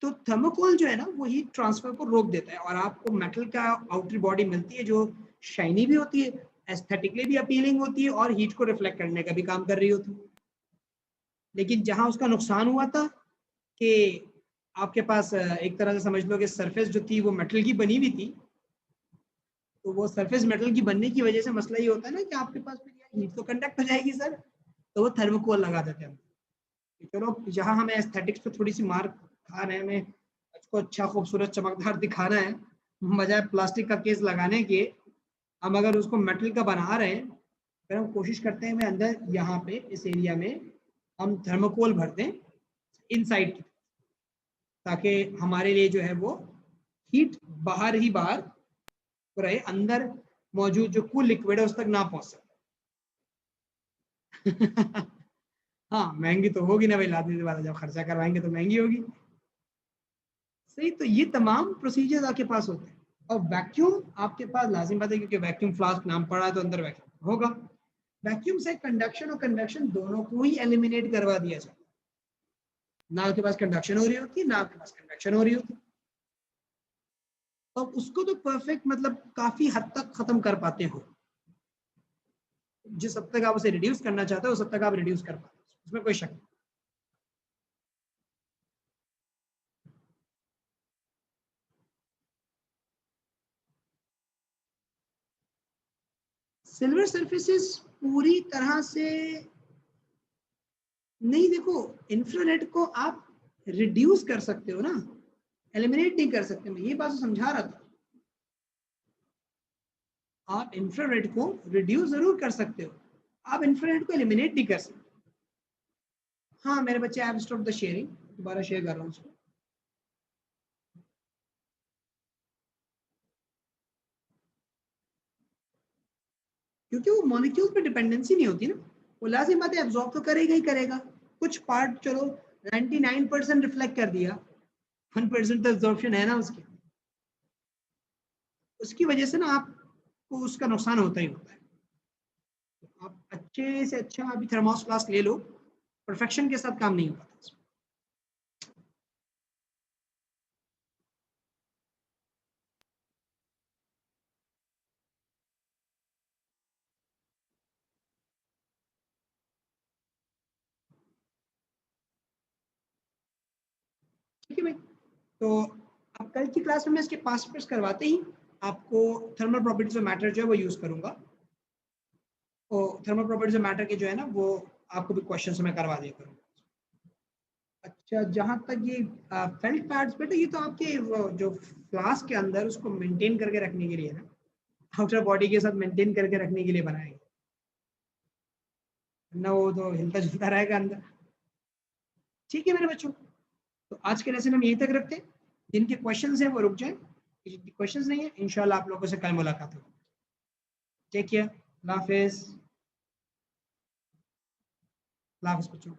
तो थर्मोकोल जो है ना वो हीट ट्रांसफर को रोक देता है और आपको मेटल का आउटर बॉडी मिलती है जो शाइनी भी होती है, एस्थेटिकली भी अपीलिंग होती है और हीट को रिफ्लेक्ट करने का भी काम कर रही होती है। लेकिन जहां उसका नुकसान हुआ था कि आपके पास एक तरह से समझ लो कि सरफेस जो थी वो मेटल की बनी हुई थी, तो वो सरफेस मेटल की बनने की वजह से मसला ये होता है ना कि आपके पास फिर हीट तो कंडक्ट हो जाएगी सर, तो वो थर्मोकोल लगा देते हैं। चलो जहां हमें एस्थेटिक्स पे थोड़ी सी मार खा रहे हैं, हमें उसको अच्छा खूबसूरत चमकदार दिखाना है, बजाय प्लास्टिक का केस लगाने के हम अगर उसको मेटल का बना रहे हैं, फिर हम कोशिश करते हैं मैं अंदर यहाँ पे इस एरिया में हम थर्मोकोल भर दें इनसाइड, ताकि हमारे लिए जो है वो हीट बाहर ही बाहर रहे, अंदर मौजूद जो कूल लिक्विड है उस तक ना पहुंच सके। हाँ महंगी तो होगी ना भाई, लादने वाला जब खर्चा करवाएंगे तो महंगी होगी। सही, तो ये तमाम प्रोसीजर्स आपके पास होते हैं। और वैक्यूम आपके पास लाजिम बात है क्योंकि वैक्यूम फ्लास्क नाम पड़ा है तो अंदर वैक्यूम होगा। वैक्यूम से कंडक्शन और कन्वेक्शन दोनों को ही एलिमिनेट करवा दिया जाए, ना आपके पास कंडक्शन हो रही होती ना आपके पास कन्वेक्शन हो रही होती, तो उसको तो परफेक्ट मतलब काफी हद तक खत्म कर पाते हो। जिस हद तक आप उसे रिड्यूस करना चाहते हो उस हद तक आप रिड्यूस कर पाते हो, उसमें कोई शक नहीं। सिल्वर सरफेसेस पूरी तरह से नहीं, देखो इंफ्रारेड को आप रिड्यूस कर सकते हो ना, एलिमिनेट नहीं कर सकते। मैं ये बात तो समझा रहा था, आप इंफ्रारेड को रिड्यूस जरूर कर सकते हो, आप इंफ्रारेड को एलिमिनेट नहीं कर सकते। हाँ मेरे बच्चे, I have stopped the sharing, दोबारा शेयर कर रहा हूँ उसको। क्योंकि वो मॉलिक्यूल पे डिपेंडेंसी नहीं होती ना, वो लाजिम बात है एब्जॉर्ब तो करेगा ही करेगा। कुछ पार्ट चलो 99% रिफ्लेक्ट कर दिया, 1% तो एब्जॉर्प्शन है ना उसकी, उसकी वजह से ना आपको उसका नुकसान होता ही होता है। आप अच्छे से अच्छा अभी थर्मोस फ्लास्क ले लो, परफेक्शन के साथ काम नहीं हो पाता। ठीक है भाई, तो अब कल की क्लास में मैं इसके पास्ट पेपर्स करवाते ही आपको थर्मल प्रॉपर्टीज ऑफ मैटर जो है वो यूज करूंगा। तो थर्मल प्रॉपर्टीज ऑफ मैटर के जो है ना वो आपको भी क्वेश्चन मैं करवा दिया करूँगा। अच्छा, जहाँ तक ये फेल्ट पैड्स बेटा, ये तो आपके जो फ्लास्क के अंदर उसको मेंटेन करके रखने के लिए ना, आउटर बॉडी के साथ मेंटेन करके रखने के लिए बनाएंगे ना, वो तो हिलता जुलता रहेगा अंदर। ठीक है मेरे बच्चों, तो आज के लेसन हम यहीं तक रखते हैं। जिनके क्वेश्चंस हैं वो रुक जाएं, जिनके क्वेश्चंस नहीं है इंशाल्लाह आप लोगों से कल मुलाकात होगी। टेक केयर, अल्लाह हाफिज़, अल्लाह हाफिज़ बच्चों।